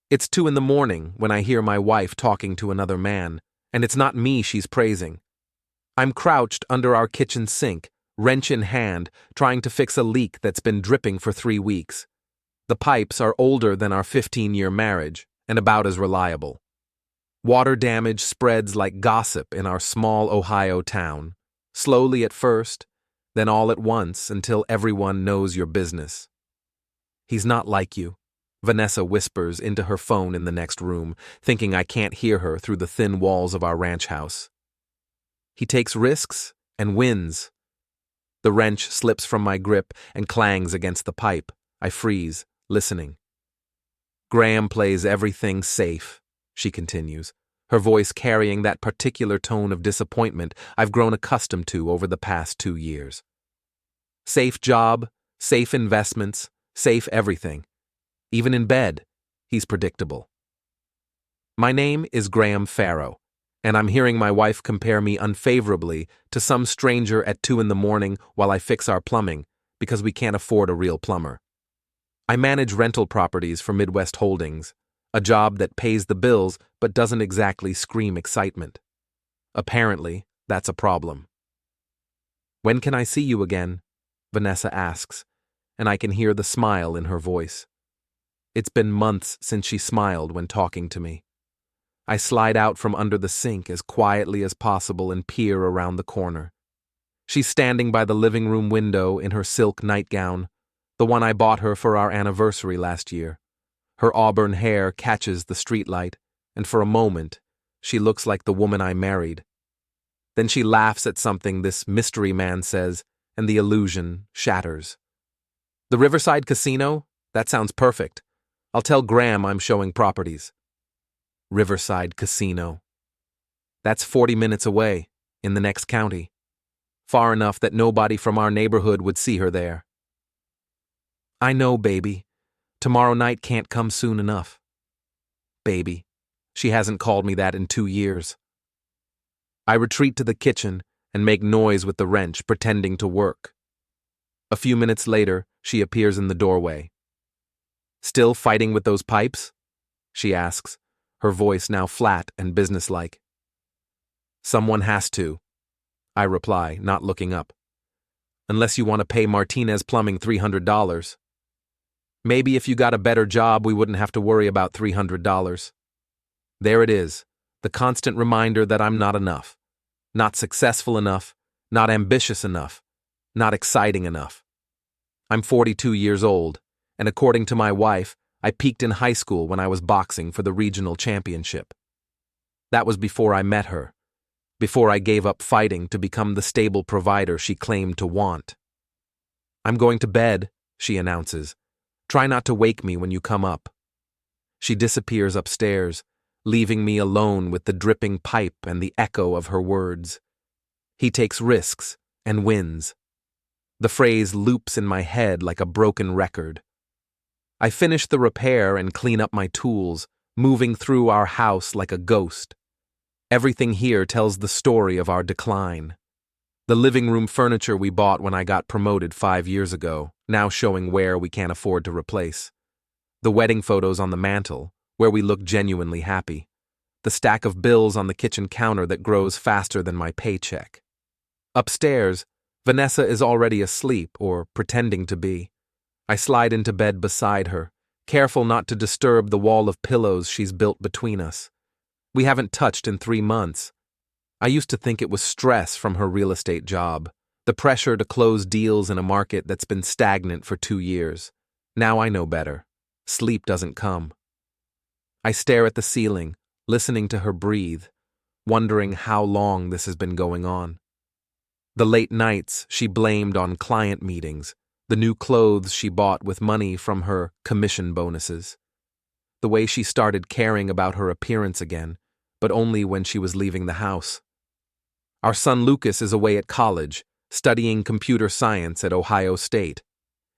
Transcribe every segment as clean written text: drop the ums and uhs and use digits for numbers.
It's 2 in the morning when I hear my wife talking to another man, and it's not me she's praising. I'm crouched under our kitchen sink, wrench in hand, trying to fix a leak that's been dripping for 3 weeks. The pipes are older than our 15-year marriage, and about as reliable. Water damage spreads like gossip in our small Ohio town, slowly at first, then all at once until everyone knows your business. He's not like you, Vanessa whispers into her phone in the next room, thinking I can't hear her through the thin walls of our ranch house. He takes risks and wins. The wrench slips from my grip and clangs against the pipe. I freeze, listening. Graham plays everything safe, she continues, her voice carrying that particular tone of disappointment I've grown accustomed to over the past 2 years. Safe job, safe investments, safe everything. Even in bed, he's predictable. My name is Graham Farrow, and I'm hearing my wife compare me unfavorably to some stranger at 2 in the morning while I fix our plumbing, because we can't afford a real plumber. I manage rental properties for Midwest Holdings, a job that pays the bills but doesn't exactly scream excitement. Apparently, that's a problem. When can I see you again? Vanessa asks, and I can hear the smile in her voice. It's been months since she smiled when talking to me. I slide out from under the sink as quietly as possible and peer around the corner. She's standing by the living room window in her silk nightgown, the one I bought her for our anniversary last year. Her auburn hair catches the streetlight, and for a moment, she looks like the woman I married. Then she laughs at something this mystery man says, and the illusion shatters. The Riverside Casino? That sounds perfect. I'll tell Graham I'm showing properties. Riverside Casino. That's 40 minutes away, in the next county. Far enough that nobody from our neighborhood would see her there. I know, baby. Tomorrow night can't come soon enough. Baby. She hasn't called me that in 2 years. I retreat to the kitchen and make noise with the wrench, pretending to work. A few minutes later, she appears in the doorway. Still fighting with those pipes? She asks, her voice now flat and businesslike. Someone has to, I reply, not looking up. Unless you want to pay Martinez Plumbing $300. Maybe if you got a better job, we wouldn't have to worry about $300. There it is, the constant reminder that I'm not enough. Not successful enough, not ambitious enough, not exciting enough. I'm 42 years old, and according to my wife, I peaked in high school when I was boxing for the regional championship. That was before I met her, before I gave up fighting to become the stable provider she claimed to want. I'm going to bed, she announces. Try not to wake me when you come up. She disappears upstairs, leaving me alone with the dripping pipe and the echo of her words. He takes risks and wins. The phrase loops in my head like a broken record. I finish the repair and clean up my tools, moving through our house like a ghost. Everything here tells the story of our decline. The living room furniture we bought when I got promoted 5 years ago, now showing where we can't afford to replace. The wedding photos on the mantel, where we look genuinely happy. The stack of bills on the kitchen counter that grows faster than my paycheck. Upstairs, Vanessa is already asleep, or pretending to be. I slide into bed beside her, careful not to disturb the wall of pillows she's built between us. We haven't touched in 3 months. I used to think it was stress from her real estate job, the pressure to close deals in a market that's been stagnant for 2 years. Now I know better. Sleep doesn't come. I stare at the ceiling, listening to her breathe, wondering how long this has been going on. The late nights she blamed on client meetings, the new clothes she bought with money from her commission bonuses. The way she started caring about her appearance again, but only when she was leaving the house. Our son Lucas is away at college, studying computer science at Ohio State.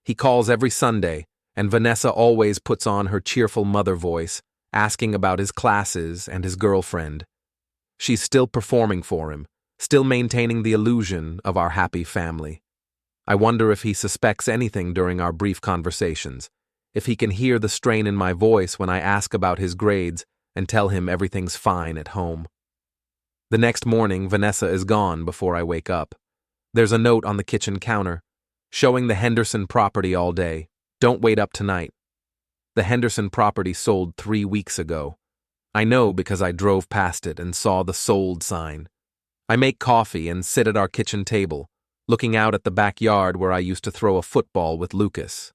He calls every Sunday, and Vanessa always puts on her cheerful mother voice, asking about his classes and his girlfriend. She's still performing for him, still maintaining the illusion of our happy family. I wonder if he suspects anything during our brief conversations, if he can hear the strain in my voice when I ask about his grades and tell him everything's fine at home. The next morning, Vanessa is gone before I wake up. There's a note on the kitchen counter, showing the Henderson property all day. Don't wait up tonight. The Henderson property sold 3 weeks ago. I know because I drove past it and saw the sold sign. I make coffee and sit at our kitchen table, looking out at the backyard where I used to throw a football with Lucas.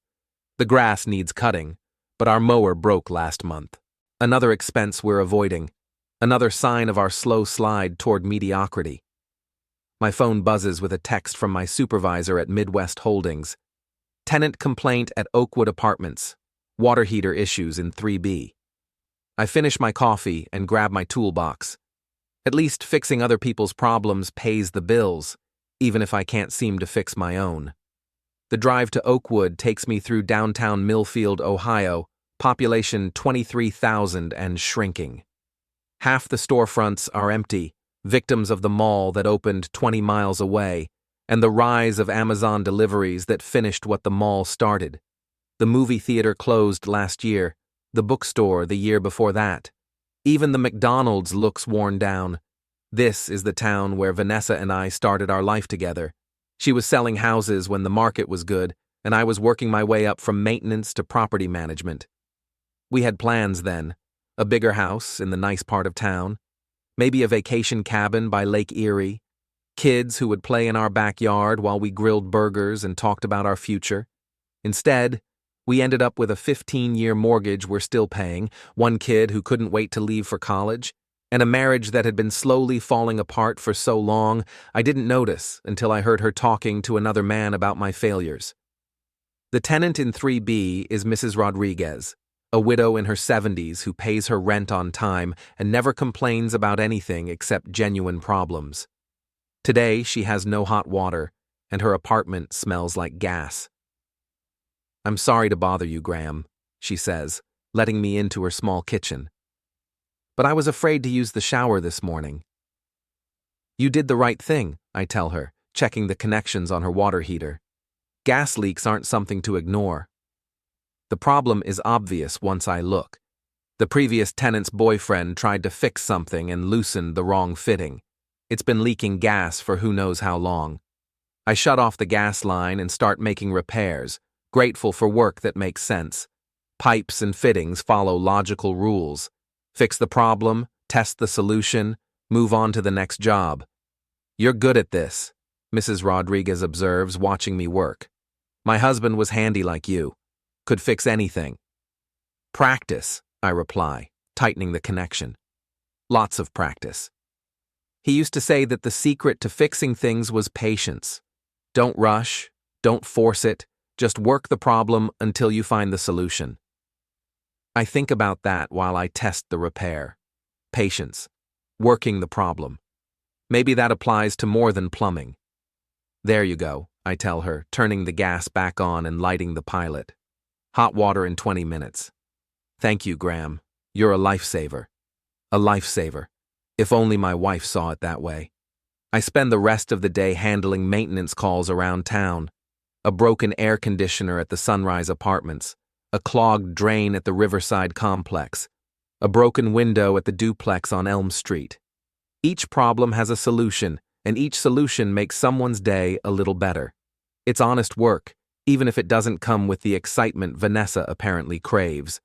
The grass needs cutting, but our mower broke last month. Another expense we're avoiding. Another sign of our slow slide toward mediocrity. My phone buzzes with a text from my supervisor at Midwest Holdings. Tenant complaint at Oakwood Apartments. Water heater issues in 3B. I finish my coffee and grab my toolbox. At least fixing other people's problems pays the bills, even if I can't seem to fix my own. The drive to Oakwood takes me through downtown Millfield, Ohio, population 23,000 and shrinking. Half the storefronts are empty, victims of the mall that opened 20 miles away, and the rise of Amazon deliveries that finished what the mall started. The movie theater closed last year, the bookstore the year before that. Even the McDonald's looks worn down. This is the town where Vanessa and I started our life together. She was selling houses when the market was good, and I was working my way up from maintenance to property management. We had plans then, a bigger house in the nice part of town, maybe a vacation cabin by Lake Erie, kids who would play in our backyard while we grilled burgers and talked about our future. Instead, we ended up with a 15-year mortgage we're still paying, one kid who couldn't wait to leave for college, and a marriage that had been slowly falling apart for so long I didn't notice until I heard her talking to another man about my failures. The tenant in 3B is Mrs. Rodriguez, a widow in her 70s who pays her rent on time and never complains about anything except genuine problems. Today, she has no hot water, and her apartment smells like gas. "I'm sorry to bother you, Graham," she says, letting me into her small kitchen. "But I was afraid to use the shower this morning." "You did the right thing," I tell her, checking the connections on her water heater. Gas leaks aren't something to ignore. The problem is obvious once I look. The previous tenant's boyfriend tried to fix something and loosened the wrong fitting. It's been leaking gas for who knows how long. I shut off the gas line and start making repairs, grateful for work that makes sense. Pipes and fittings follow logical rules. Fix the problem, test the solution, move on to the next job. "You're good at this," Mrs. Rodriguez observes, watching me work. "My husband was handy like you. Could fix anything." "Practice," I reply, tightening the connection. "Lots of practice." He used to say that the secret to fixing things was patience. Don't rush, don't force it, just work the problem until you find the solution. I think about that while I test the repair. Patience. Working the problem. Maybe that applies to more than plumbing. "There you go," I tell her, turning the gas back on and lighting the pilot. "Hot water in 20 minutes. "Thank you, Graham. You're a lifesaver." A lifesaver. If only my wife saw it that way. I spend the rest of the day handling maintenance calls around town. A broken air conditioner at the Sunrise Apartments, a clogged drain at the Riverside Complex, a broken window at the duplex on Elm Street. Each problem has a solution, and each solution makes someone's day a little better. It's honest work, even if it doesn't come with the excitement Vanessa apparently craves.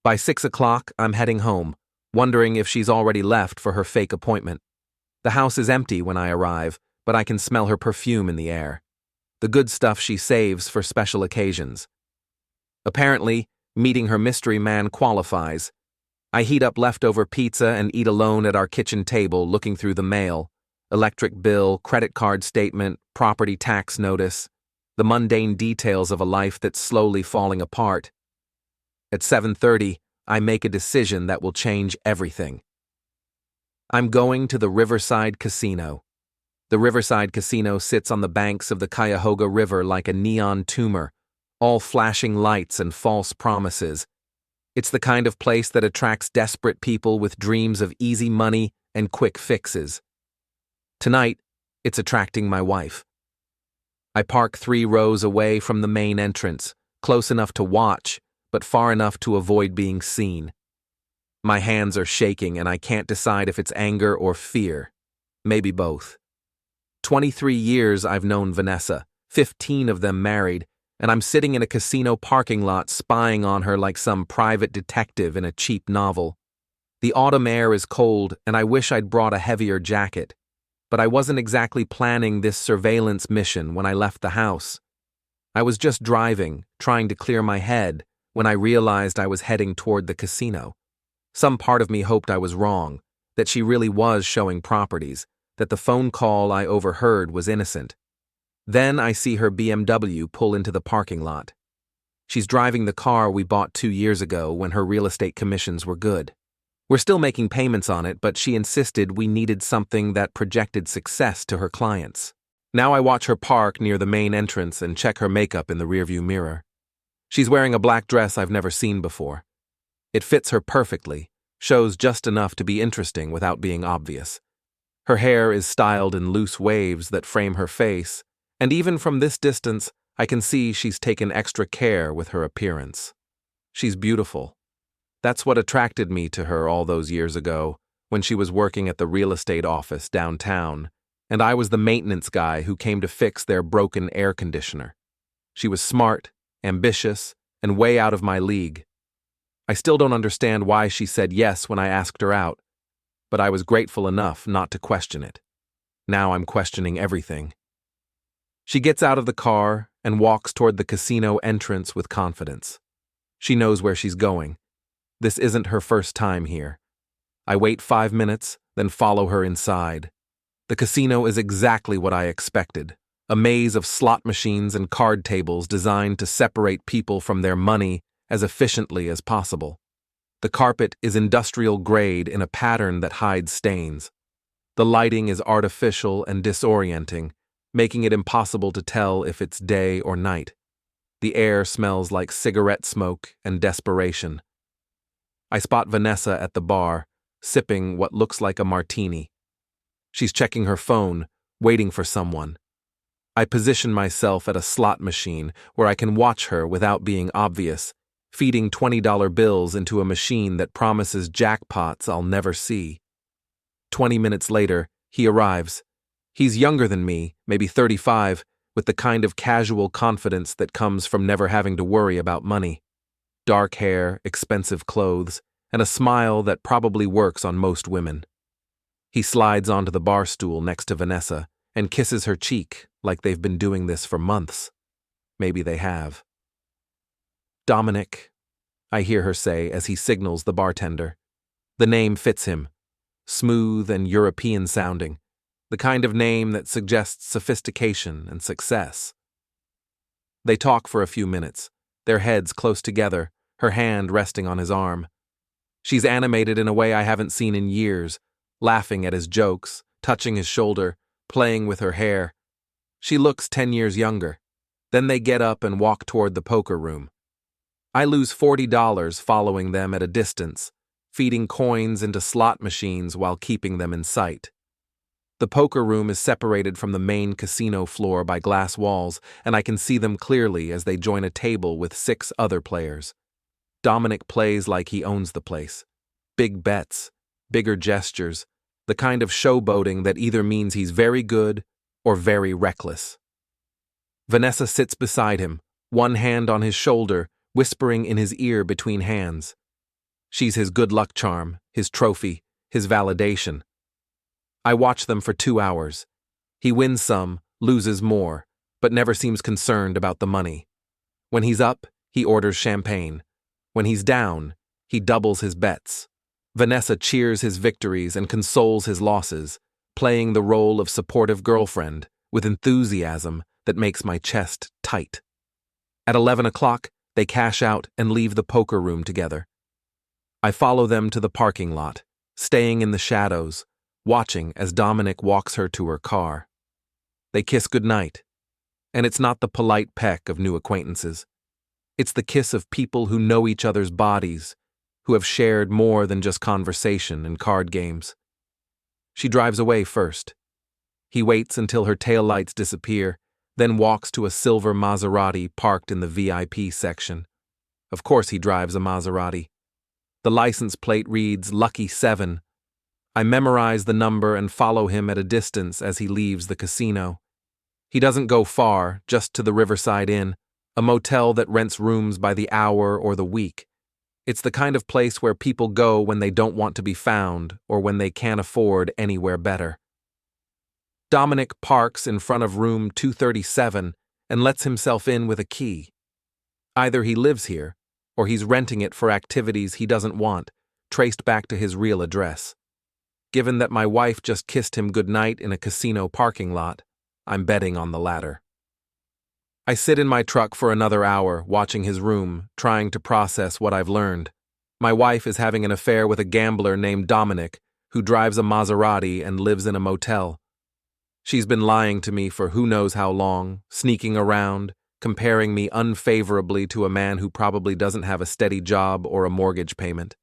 By 6 o'clock, I'm heading home, wondering if she's already left for her fake appointment. The house is empty when I arrive, but I can smell her perfume in the air. The good stuff she saves for special occasions. Apparently, meeting her mystery man qualifies. I heat up leftover pizza and eat alone at our kitchen table, looking through the mail. Electric bill, credit card statement, property tax notice. The mundane details of a life that's slowly falling apart. At 7:30, I make a decision that will change everything. I'm going to the Riverside Casino. The Riverside Casino sits on the banks of the Cuyahoga River like a neon tumor, all flashing lights and false promises. It's the kind of place that attracts desperate people with dreams of easy money and quick fixes. Tonight, it's attracting my wife. I park 3 rows away from the main entrance, close enough to watch, but far enough to avoid being seen. My hands are shaking and I can't decide if it's anger or fear. Maybe both. 23 years I've known Vanessa, 15 of them married, and I'm sitting in a casino parking lot spying on her like some private detective in a cheap novel. The autumn air is cold and I wish I'd brought a heavier jacket, but I wasn't exactly planning this surveillance mission when I left the house. I was just driving, trying to clear my head, when I realized I was heading toward the casino. Some part of me hoped I was wrong, that she really was showing properties, that the phone call I overheard was innocent. Then I see her BMW pull into the parking lot. She's driving the car we bought 2 years ago when her real estate commissions were good. We're still making payments on it, but she insisted we needed something that projected success to her clients. Now I watch her park near the main entrance and check her makeup in the rearview mirror. She's wearing a black dress I've never seen before. It fits her perfectly, shows just enough to be interesting without being obvious. Her hair is styled in loose waves that frame her face, and even from this distance, I can see she's taken extra care with her appearance. She's beautiful. That's what attracted me to her all those years ago, when she was working at the real estate office downtown, and I was the maintenance guy who came to fix their broken air conditioner. She was smart, ambitious, and way out of my league. I still don't understand why she said yes when I asked her out, but I was grateful enough not to question it. Now I'm questioning everything. She gets out of the car and walks toward the casino entrance with confidence. She knows where she's going. This isn't her first time here. I wait 5 minutes, then follow her inside. The casino is exactly what I expected, a maze of slot machines and card tables designed to separate people from their money as efficiently as possible. The carpet is industrial grade in a pattern that hides stains. The lighting is artificial and disorienting, making it impossible to tell if it's day or night. The air smells like cigarette smoke and desperation. I spot Vanessa at the bar, sipping what looks like a martini. She's checking her phone, waiting for someone. I position myself at a slot machine where I can watch her without being obvious, feeding $20 bills into a machine that promises jackpots I'll never see. 20 minutes later, he arrives. He's younger than me, maybe 35, with the kind of casual confidence that comes from never having to worry about money. Dark hair, expensive clothes, and a smile that probably works on most women. He slides onto the bar stool next to Vanessa and kisses her cheek like they've been doing this for months. Maybe they have. Dominic, I hear her say as he signals the bartender. The name fits him. Smooth and European sounding. The kind of name that suggests sophistication and success. They talk for a few minutes, their heads close together, her hand resting on his arm. She's animated in a way I haven't seen in years, laughing at his jokes, touching his shoulder, playing with her hair. She looks 10 years younger. Then they get up and walk toward the poker room. I lose $40 following them at a distance, feeding coins into slot machines while keeping them in sight. The poker room is separated from the main casino floor by glass walls, and I can see them clearly as they join a table with 6 other players. Dominic plays like he owns the place. Big bets, bigger gestures, the kind of showboating that either means he's very good or very reckless. Vanessa sits beside him, one hand on his shoulder, whispering in his ear between hands. She's his good luck charm, his trophy, his validation. I watch them for 2 hours. He wins some, loses more, but never seems concerned about the money. When he's up, he orders champagne. When he's down, he doubles his bets. Vanessa cheers his victories and consoles his losses, playing the role of supportive girlfriend with enthusiasm that makes my chest tight. At 11 o'clock, they cash out and leave the poker room together. I follow them to the parking lot, staying in the shadows, watching as Dominic walks her to her car. They kiss goodnight, and it's not the polite peck of new acquaintances. It's the kiss of people who know each other's bodies, who have shared more than just conversation and card games. She drives away first. He waits until her taillights disappear, then walks to a silver Maserati parked in the VIP section. Of course he drives a Maserati. The license plate reads Lucky 7. I memorize the number and follow him at a distance as he leaves the casino. He doesn't go far, just to the Riverside Inn, a motel that rents rooms by the hour or the week. It's the kind of place where people go when they don't want to be found or when they can't afford anywhere better. Dominic parks in front of room 237 and lets himself in with a key. Either he lives here, or he's renting it for activities he doesn't want, traced back to his real address. Given that my wife just kissed him goodnight in a casino parking lot, I'm betting on the latter. I sit in my truck for another hour, watching his room, trying to process what I've learned. My wife is having an affair with a gambler named Dominic, who drives a Maserati and lives in a motel. She's been lying to me for who knows how long, sneaking around, comparing me unfavorably to a man who probably doesn't have a steady job or a mortgage payment.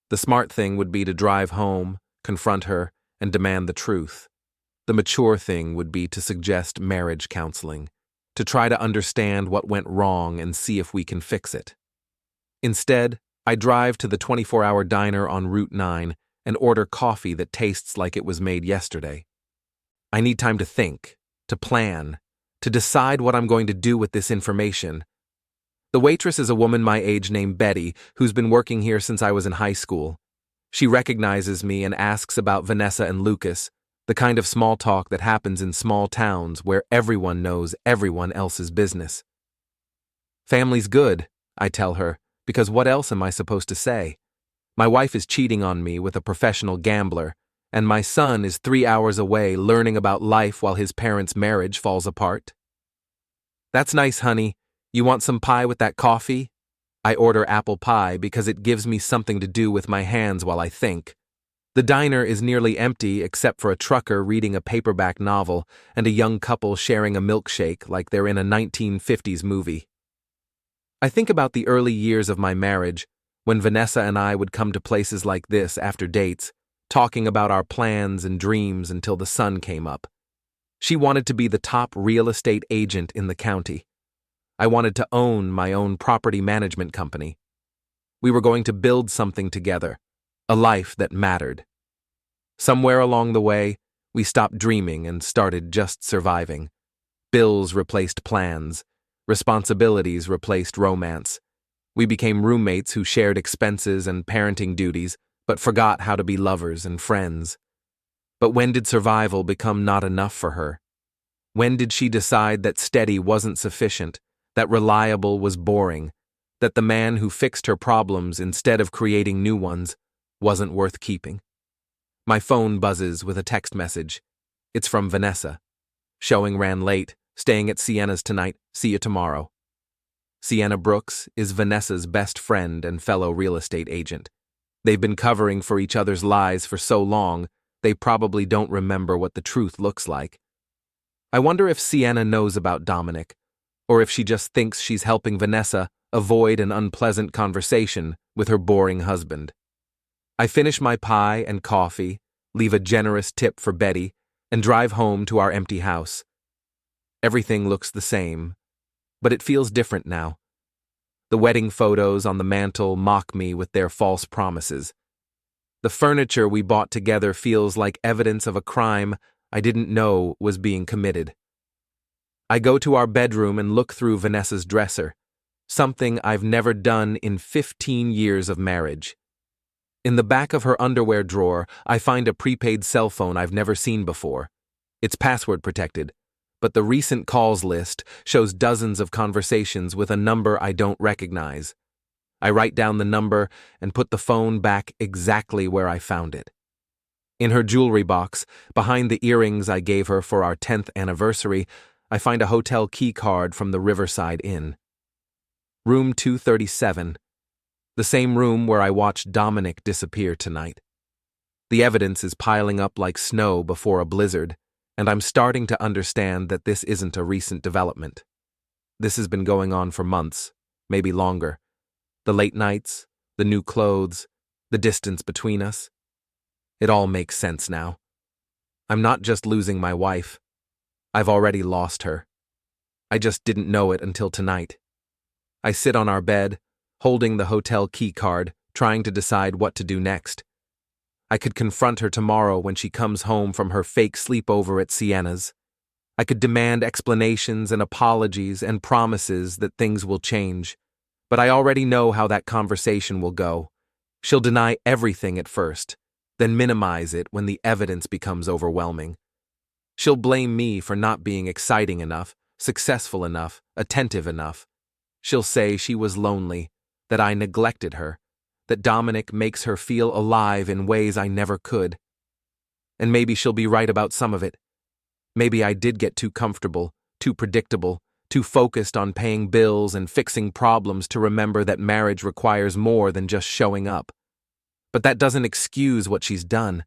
The smart thing would be to drive home, confront her, and demand the truth. The mature thing would be to suggest marriage counseling, to try to understand what went wrong and see if we can fix it. Instead, I drive to the 24-hour diner on Route 9 and order coffee that tastes like it was made yesterday. I need time to think, to plan, to decide what I'm going to do with this information. The waitress is a woman my age named Betty, who's been working here since I was in high school. She recognizes me and asks about Vanessa and Lucas, the kind of small talk that happens in small towns where everyone knows everyone else's business. Family's good, I tell her, because what else am I supposed to say? My wife is cheating on me with a professional gambler, and my son is 3 hours away learning about life while his parents' marriage falls apart. That's nice, honey. You want some pie with that coffee? I order apple pie because it gives me something to do with my hands while I think. The diner is nearly empty except for a trucker reading a paperback novel and a young couple sharing a milkshake like they're in a 1950s movie. I think about the early years of my marriage, when Vanessa and I would come to places like this after dates, talking about our plans and dreams until the sun came up. She wanted to be the top real estate agent in the county. I wanted to own my own property management company. We were going to build something together, a life that mattered. Somewhere along the way, we stopped dreaming and started just surviving. Bills replaced plans. Responsibilities replaced romance. We became roommates who shared expenses and parenting duties, but forgot how to be lovers and friends. But when did survival become not enough for her? When did she decide that steady wasn't sufficient, that reliable was boring, that the man who fixed her problems instead of creating new ones wasn't worth keeping? My phone buzzes with a text message. It's from Vanessa. Showing ran late, staying at Sienna's tonight, see you tomorrow. Sienna Brooks is Vanessa's best friend and fellow real estate agent. They've been covering for each other's lies for so long, they probably don't remember what the truth looks like. I wonder if Sienna knows about Dominic, or if she just thinks she's helping Vanessa avoid an unpleasant conversation with her boring husband. I finish my pie and coffee, leave a generous tip for Betty, and drive home to our empty house. Everything looks the same, but it feels different now. The wedding photos on the mantel mock me with their false promises. The furniture we bought together feels like evidence of a crime I didn't know was being committed. I go to our bedroom and look through Vanessa's dresser, something I've never done in 15 years of marriage. In the back of her underwear drawer, I find a prepaid cell phone I've never seen before. It's password protected, but the recent calls list shows dozens of conversations with a number I don't recognize. I write down the number and put the phone back exactly where I found it. In her jewelry box, behind the earrings I gave her for our 10th anniversary, I find a hotel key card from the Riverside Inn. Room 237. The same room where I watched Dominic disappear tonight. The evidence is piling up like snow before a blizzard, and I'm starting to understand that this isn't a recent development. This has been going on for months, maybe longer. The late nights, the new clothes, the distance between us. It all makes sense now. I'm not just losing my wife. I've already lost her. I just didn't know it until tonight. I sit on our bed, holding the hotel key card, trying to decide what to do next. I could confront her tomorrow when she comes home from her fake sleepover at Sienna's. I could demand explanations and apologies and promises that things will change. But I already know how that conversation will go. She'll deny everything at first, then minimize it when the evidence becomes overwhelming. She'll blame me for not being exciting enough, successful enough, attentive enough. She'll say she was lonely, that I neglected her, that Dominic makes her feel alive in ways I never could. And maybe she'll be right about some of it. Maybe I did get too comfortable, too predictable, too focused on paying bills and fixing problems to remember that marriage requires more than just showing up. But that doesn't excuse what she's done.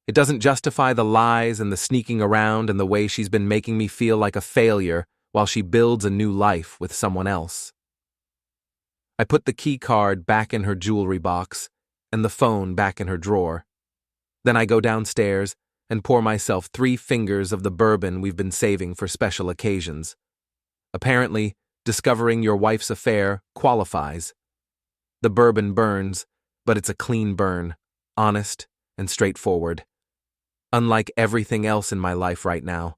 It doesn't justify the lies and the sneaking around and the way she's been making me feel like a failure while she builds a new life with someone else. I put the key card back in her jewelry box and the phone back in her drawer. Then I go downstairs and pour myself 3 fingers of the bourbon we've been saving for special occasions. Apparently, discovering your wife's affair qualifies. The bourbon burns, but it's a clean burn, honest and straightforward. Unlike everything else in my life right now,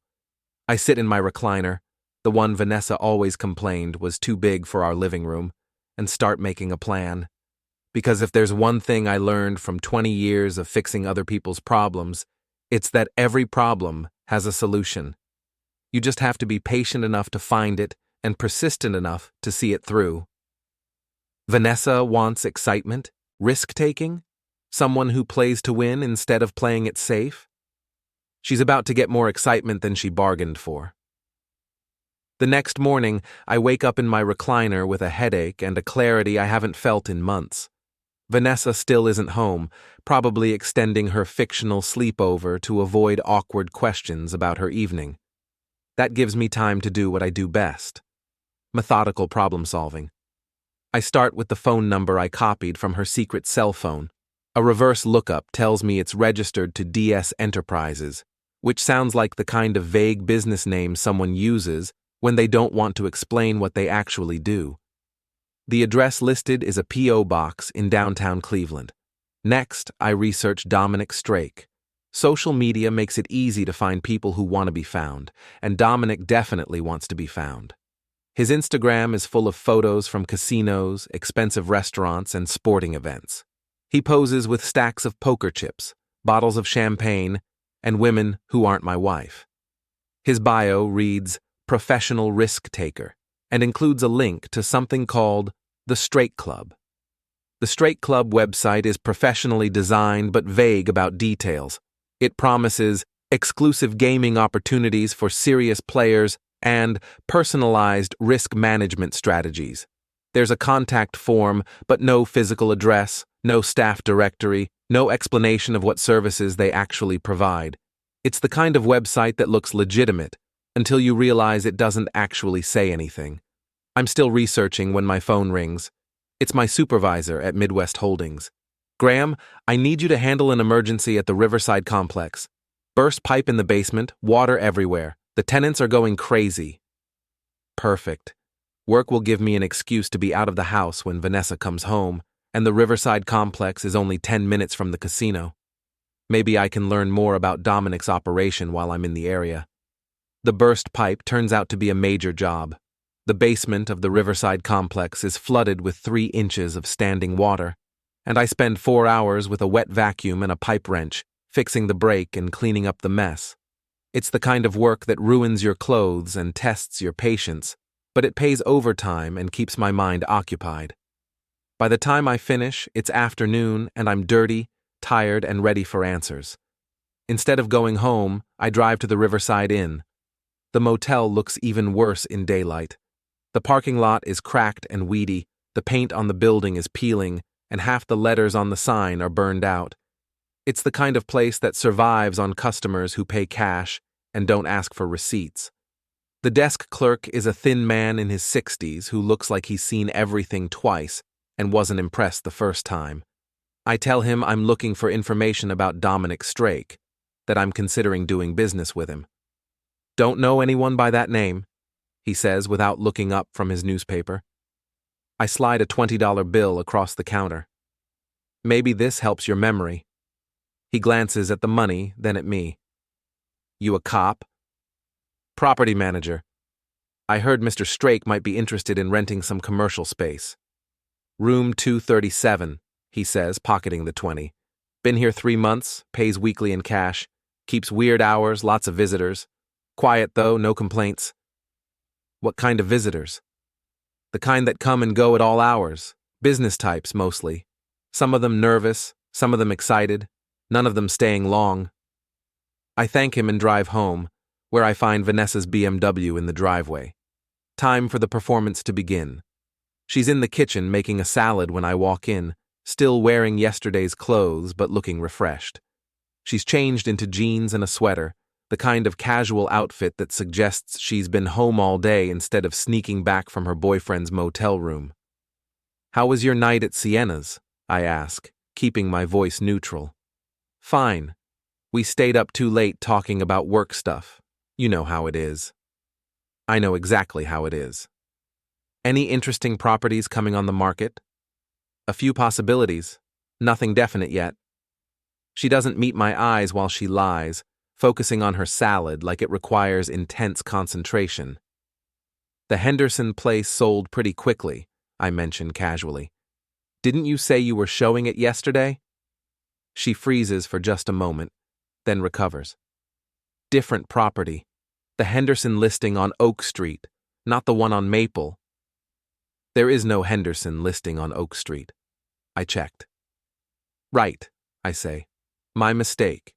I sit in my recliner, the one Vanessa always complained was too big for our living room, and start making a plan. Because if there's one thing I learned from 20 years of fixing other people's problems, it's that every problem has a solution. You just have to be patient enough to find it and persistent enough to see it through. Vanessa wants excitement, risk-taking, someone who plays to win instead of playing it safe. She's about to get more excitement than she bargained for. The next morning, I wake up in my recliner with a headache and a clarity I haven't felt in months. Vanessa still isn't home, probably extending her fictional sleepover to avoid awkward questions about her evening. That gives me time to do what I do best: methodical problem solving. I start with the phone number I copied from her secret cell phone. A reverse lookup tells me it's registered to DS Enterprises, which sounds like the kind of vague business name someone uses when they don't want to explain what they actually do. The address listed is a P.O. box in downtown Cleveland. Next, I research Dominic Strake. Social media makes it easy to find people who want to be found, and Dominic definitely wants to be found. His Instagram is full of photos from casinos, expensive restaurants, and sporting events. He poses with stacks of poker chips, bottles of champagne, and women who aren't my wife. His bio reads, "Professional Risk Taker," and includes a link to something called the Strake Club. The Strake Club website is professionally designed but vague about details. It promises exclusive gaming opportunities for serious players and personalized risk management strategies. There's a contact form, but no physical address, no staff directory, no explanation of what services they actually provide. It's the kind of website that looks legitimate until you realize it doesn't actually say anything. I'm still researching when my phone rings. It's my supervisor at Midwest Holdings. "Graham, I need you to handle an emergency at the Riverside complex. Burst pipe in the basement, water everywhere. The tenants are going crazy." Perfect. Work will give me an excuse to be out of the house when Vanessa comes home, and the Riverside complex is only 10 minutes from the casino. Maybe I can learn more about Dominic's operation while I'm in the area. The burst pipe turns out to be a major job. The basement of the Riverside complex is flooded with 3 inches of standing water, and I spend 4 hours with a wet vacuum and a pipe wrench, fixing the break and cleaning up the mess. It's the kind of work that ruins your clothes and tests your patience, but it pays overtime and keeps my mind occupied. By the time I finish, it's afternoon and I'm dirty, tired, and ready for answers. Instead of going home, I drive to the Riverside Inn. The motel looks even worse in daylight. The parking lot is cracked and weedy, the paint on the building is peeling, and half the letters on the sign are burned out. It's the kind of place that survives on customers who pay cash and don't ask for receipts. The desk clerk is a thin man in his 60s who looks like he's seen everything twice and wasn't impressed the first time. I tell him I'm looking for information about Dominic Strake, that I'm considering doing business with him. "Don't know anyone by that name," he says without looking up from his newspaper. I slide a $20 bill across the counter. Maybe this helps your memory. He glances at the money, then at me. You a cop? Property manager. I heard Mr. Strake might be interested in renting some commercial space. Room 237, he says, pocketing the 20. Been here 3 months, pays weekly in cash, keeps weird hours, lots of visitors. Quiet though, no complaints. What kind of visitors? The kind that come and go at all hours, business types mostly. Some of them nervous, some of them excited, none of them staying long. I thank him and drive home, where I find Vanessa's BMW in the driveway. Time for the performance to begin. She's in the kitchen making a salad when I walk in, still wearing yesterday's clothes but looking refreshed. She's changed into jeans and a sweater, the kind of casual outfit that suggests she's been home all day instead of sneaking back from her boyfriend's motel room. How was your night at Sienna's? I ask, keeping my voice neutral. Fine. We stayed up too late talking about work stuff. You know how it is. I know exactly how it is. Any interesting properties coming on the market? A few possibilities. Nothing definite yet. She doesn't meet my eyes while she lies, focusing on her salad like it requires intense concentration. The Henderson place sold pretty quickly, I mention casually. Didn't you say you were showing it yesterday? She freezes for just a moment, then recovers. Different property. The Henderson listing on Oak Street, not the one on Maple. There is no Henderson listing on Oak Street. I checked. Right, I say. My mistake.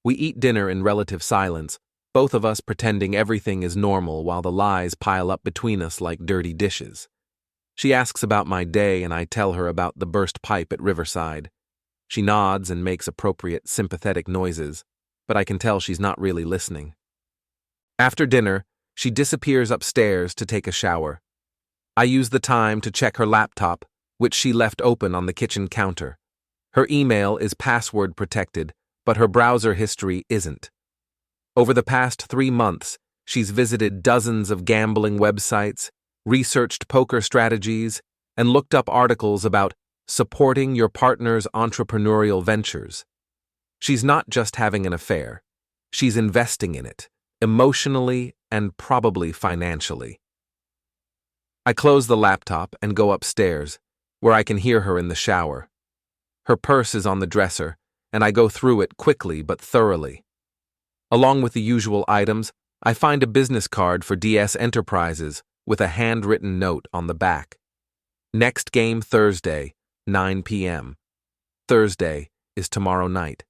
We eat dinner in relative silence, both of us pretending everything is normal while the lies pile up between us like dirty dishes. She asks about my day and I tell her about the burst pipe at Riverside. She nods and makes appropriate sympathetic noises, but I can tell she's not really listening. After dinner, she disappears upstairs to take a shower. I use the time to check her laptop, which she left open on the kitchen counter. Her email is password protected, but her browser history isn't. Over the past 3 months, she's visited dozens of gambling websites, researched poker strategies, and looked up articles about supporting your partner's entrepreneurial ventures. She's not just having an affair. She's investing in it, emotionally and probably financially. I close the laptop and go upstairs, where I can hear her in the shower. Her purse is on the dresser, and I go through it quickly but thoroughly. Along with the usual items, I find a business card for DS Enterprises with a handwritten note on the back. Next game Thursday, 9 p.m. Thursday is tomorrow night.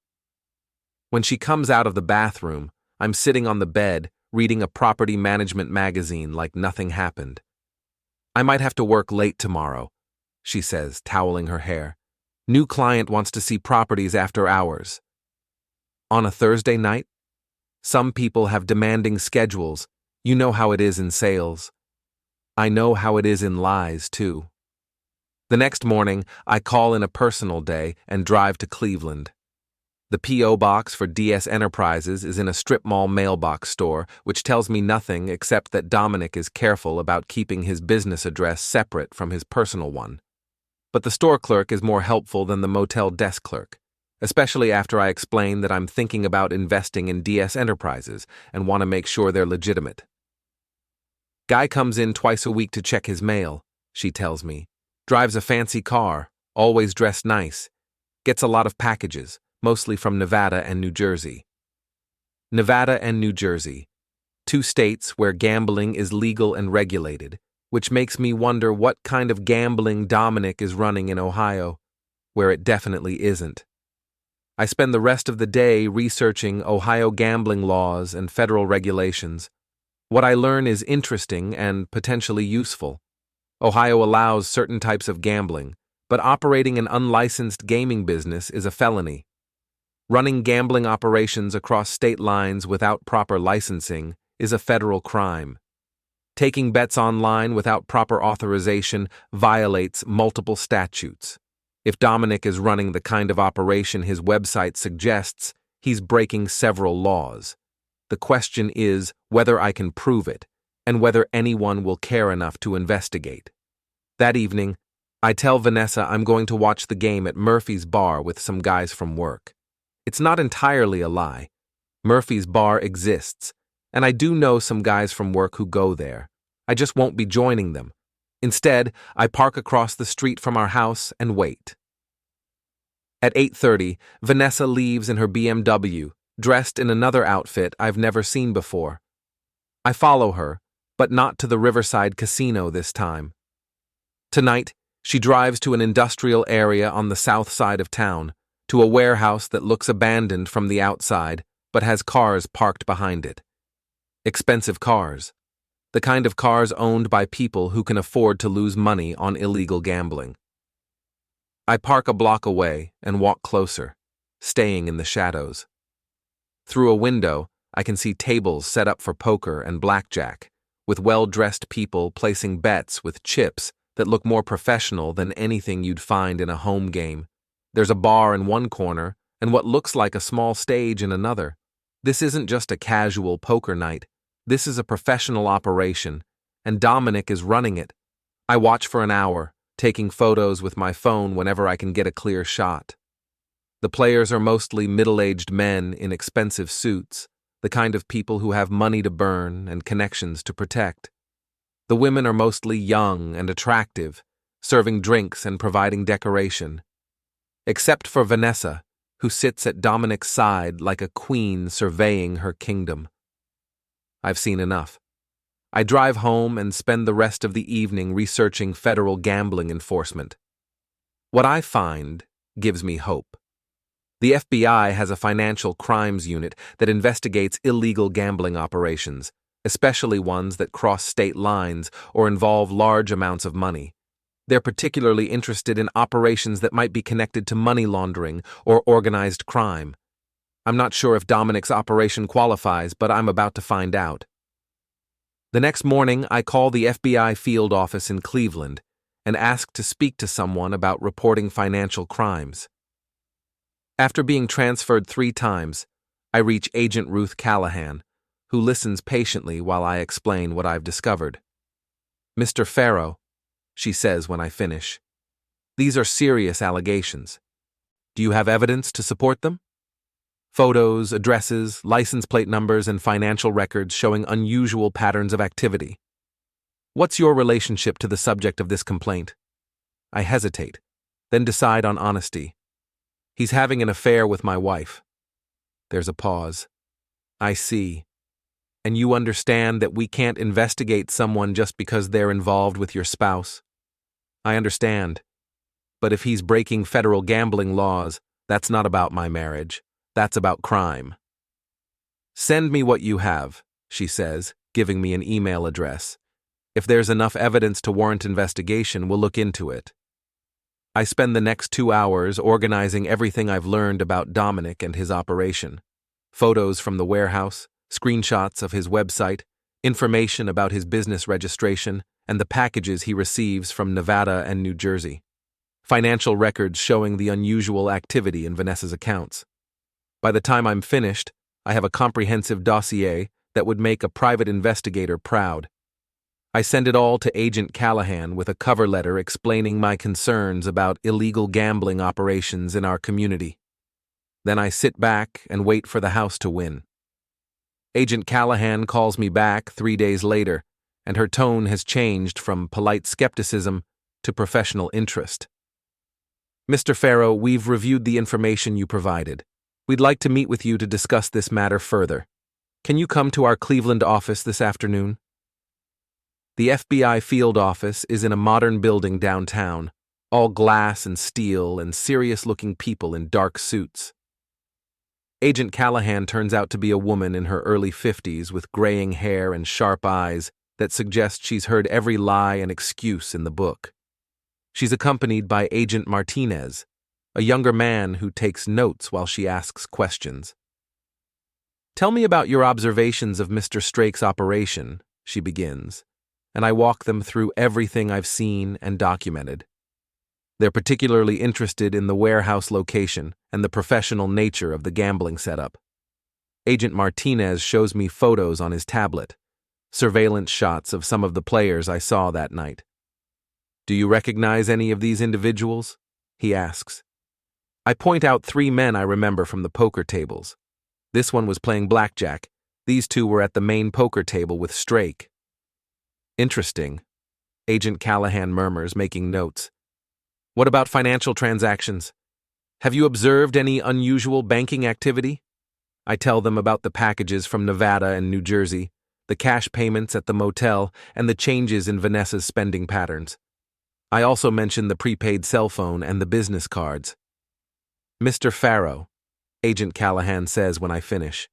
When she comes out of the bathroom, I'm sitting on the bed reading a property management magazine like nothing happened. I might have to work late tomorrow, she says, toweling her hair. New client wants to see properties after hours. On a Thursday night? Some people have demanding schedules. You know how it is in sales. I know how it is in lies, too. The next morning, I call in a personal day and drive to Cleveland. The P.O. box for DS Enterprises is in a strip mall mailbox store, which tells me nothing except that Dominic is careful about keeping his business address separate from his personal one. But the store clerk is more helpful than the motel desk clerk, especially after I explain that I'm thinking about investing in DS Enterprises and want to make sure they're legitimate. Guy comes in twice a week to check his mail, she tells me. Drives a fancy car, always dressed nice. Gets a lot of packages, mostly from Nevada and New Jersey. Nevada and New Jersey, 2 states where gambling is legal and regulated, which makes me wonder what kind of gambling Dominic is running in Ohio, where it definitely isn't. I spend the rest of the day researching Ohio gambling laws and federal regulations. What I learn is interesting and potentially useful. Ohio allows certain types of gambling, but operating an unlicensed gaming business is a felony. Running gambling operations across state lines without proper licensing is a federal crime. Taking bets online without proper authorization violates multiple statutes. If Dominic is running the kind of operation his website suggests, he's breaking several laws. The question is whether I can prove it, and whether anyone will care enough to investigate. That evening, I tell Vanessa I'm going to watch the game at Murphy's Bar with some guys from work. It's not entirely a lie. Murphy's Bar exists, and I do know some guys from work who go there. I just won't be joining them. Instead, I park across the street from our house and wait. At 8:30, Vanessa leaves in her BMW, dressed in another outfit I've never seen before. I follow her, but not to the Riverside Casino this time. Tonight, she drives to an industrial area on the south side of town, to a warehouse that looks abandoned from the outside, but has cars parked behind it. Expensive cars. The kind of cars owned by people who can afford to lose money on illegal gambling. I park a block away and walk closer, staying in the shadows. Through a window, I can see tables set up for poker and blackjack, with well-dressed people placing bets with chips that look more professional than anything you'd find in a home game. There's a bar in one corner and what looks like a small stage in another. This isn't just a casual poker night. This is a professional operation, and Dominic is running it. I watch for an hour, taking photos with my phone whenever I can get a clear shot. The players are mostly middle-aged men in expensive suits, the kind of people who have money to burn and connections to protect. The women are mostly young and attractive, serving drinks and providing decoration. Except for Vanessa, who sits at Dominic's side like a queen surveying her kingdom. I've seen enough. I drive home and spend the rest of the evening researching federal gambling enforcement. What I find gives me hope. The FBI has a financial crimes unit that investigates illegal gambling operations, especially ones that cross state lines or involve large amounts of money. They're particularly interested in operations that might be connected to money laundering or organized crime. I'm not sure if Dominic's operation qualifies, but I'm about to find out. The next morning, I call the FBI field office in Cleveland and ask to speak to someone about reporting financial crimes. After being transferred 3 times, I reach Agent Ruth Callahan, who listens patiently while I explain what I've discovered. "Mr. Farrow," she says when I finish, "these are serious allegations. Do you have evidence to support them? Photos, addresses, license plate numbers, and financial records showing unusual patterns of activity. What's your relationship to the subject of this complaint?" I hesitate, then decide on honesty. "He's having an affair with my wife." There's a pause. "I see. And you understand that we can't investigate someone just because they're involved with your spouse?" "I understand. But if he's breaking federal gambling laws, that's not about my marriage. That's about crime." "Send me what you have," she says, giving me an email address. "If there's enough evidence to warrant investigation, we'll look into it." I spend the next 2 hours organizing everything I've learned about Dominic and his operation. Photos from the warehouse, screenshots of his website, information about his business registration, and the packages he receives from Nevada and New Jersey. Financial records showing the unusual activity in Vanessa's accounts. By the time I'm finished, I have a comprehensive dossier that would make a private investigator proud. I send it all to Agent Callahan with a cover letter explaining my concerns about illegal gambling operations in our community. Then I sit back and wait for the house to win. Agent Callahan calls me back 3 days later, and her tone has changed from polite skepticism to professional interest. "Mr. Farrow, we've reviewed the information you provided. We'd like to meet with you to discuss this matter further. Can you come to our Cleveland office this afternoon?" The FBI field office is in a modern building downtown, all glass and steel and serious-looking people in dark suits. Agent Callahan turns out to be a woman in her early 50s with graying hair and sharp eyes that suggest she's heard every lie and excuse in the book. She's accompanied by Agent Martinez, a younger man who takes notes while she asks questions. "Tell me about your observations of Mr. Strake's operation," she begins, and I walk them through everything I've seen and documented. They're particularly interested in the warehouse location and the professional nature of the gambling setup. Agent Martinez shows me photos on his tablet, surveillance shots of some of the players I saw that night. Do you recognize any of these individuals? He asks. I point out 3 men I remember from the poker tables. This one was playing blackjack. These 2 were at the main poker table with Strake. Interesting, Agent Callahan murmurs, making notes. What about financial transactions? Have you observed any unusual banking activity? I tell them about the packages from Nevada and New Jersey, the cash payments at the motel, and the changes in Vanessa's spending patterns. I also mention the prepaid cell phone and the business cards. Mr. Farrow, Agent Callahan says when I finish,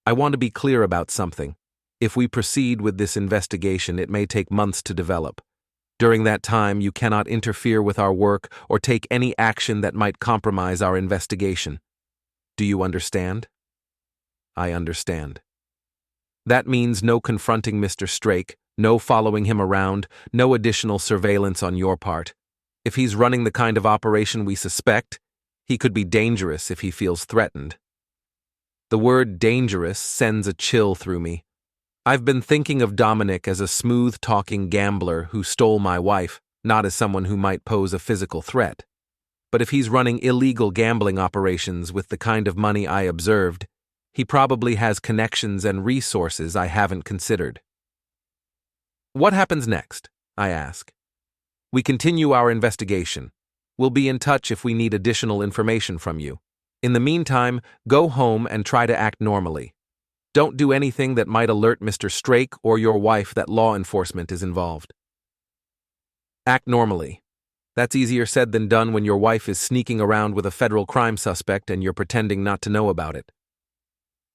I want to be clear about something. If we proceed with this investigation, it may take months to develop. During that time, you cannot interfere with our work or take any action that might compromise our investigation. Do you understand? I understand. That means no confronting Mr. Strake, no following him around, no additional surveillance on your part. If he's running the kind of operation we suspect, he could be dangerous if he feels threatened. The word dangerous sends a chill through me. I've been thinking of Dominic as a smooth-talking gambler who stole my wife, not as someone who might pose a physical threat. But if he's running illegal gambling operations with the kind of money I observed, he probably has connections and resources I haven't considered. What happens next? I ask. We continue our investigation. We'll be in touch if we need additional information from you. In the meantime, go home and try to act normally. Don't do anything that might alert Mr. Strake or your wife that law enforcement is involved. Act normally. That's easier said than done when your wife is sneaking around with a federal crime suspect and you're pretending not to know about it.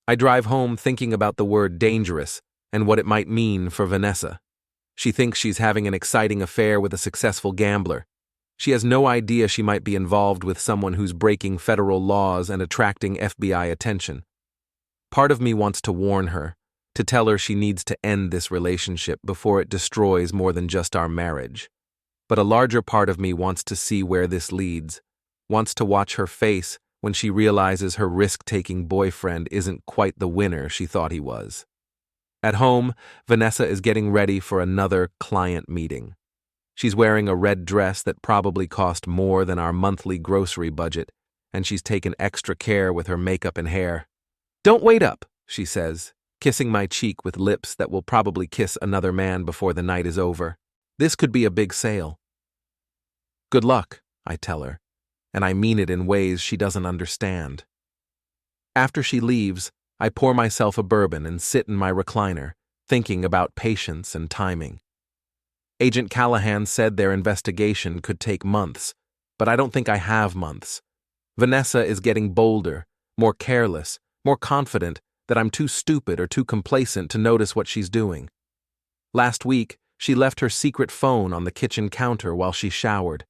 I drive home thinking about the word dangerous and what it might mean for Vanessa. She thinks she's having an exciting affair with a successful gambler. She has no idea she might be involved with someone who's breaking federal laws and attracting FBI attention. Part of me wants to warn her, to tell her she needs to end this relationship before it destroys more than just our marriage. But a larger part of me wants to see where this leads, wants to watch her face when she realizes her risk-taking boyfriend isn't quite the winner she thought he was. At home, Vanessa is getting ready for another client meeting. She's wearing a red dress that probably cost more than our monthly grocery budget, and she's taken extra care with her makeup and hair. Don't wait up, she says, kissing my cheek with lips that will probably kiss another man before the night is over. This could be a big sale. Good luck, I tell her, and I mean it in ways she doesn't understand. After she leaves, I pour myself a bourbon and sit in my recliner, thinking about patience and timing. Agent Callahan said their investigation could take months, but I don't think I have months. Vanessa is getting bolder, more careless, more confident that I'm too stupid or too complacent to notice what she's doing. Last week, she left her secret phone on the kitchen counter while she showered.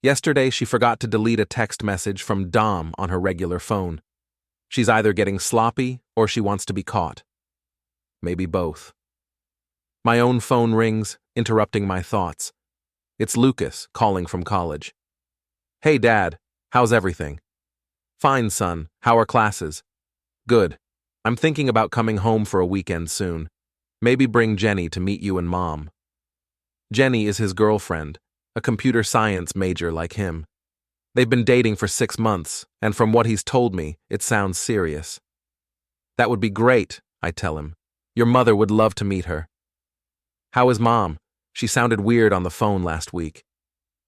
Yesterday, she forgot to delete a text message from Dom on her regular phone. She's either getting sloppy or she wants to be caught. Maybe both. My own phone rings, interrupting my thoughts. It's Lucas, calling from college. Hey, Dad, how's everything? Fine, son. How are classes? Good. I'm thinking about coming home for a weekend soon. Maybe bring Jenny to meet you and Mom. Jenny is his girlfriend, a computer science major like him. They've been dating for 6 months, and from what he's told me, it sounds serious. That would be great, I tell him. Your mother would love to meet her. How is Mom? She sounded weird on the phone last week.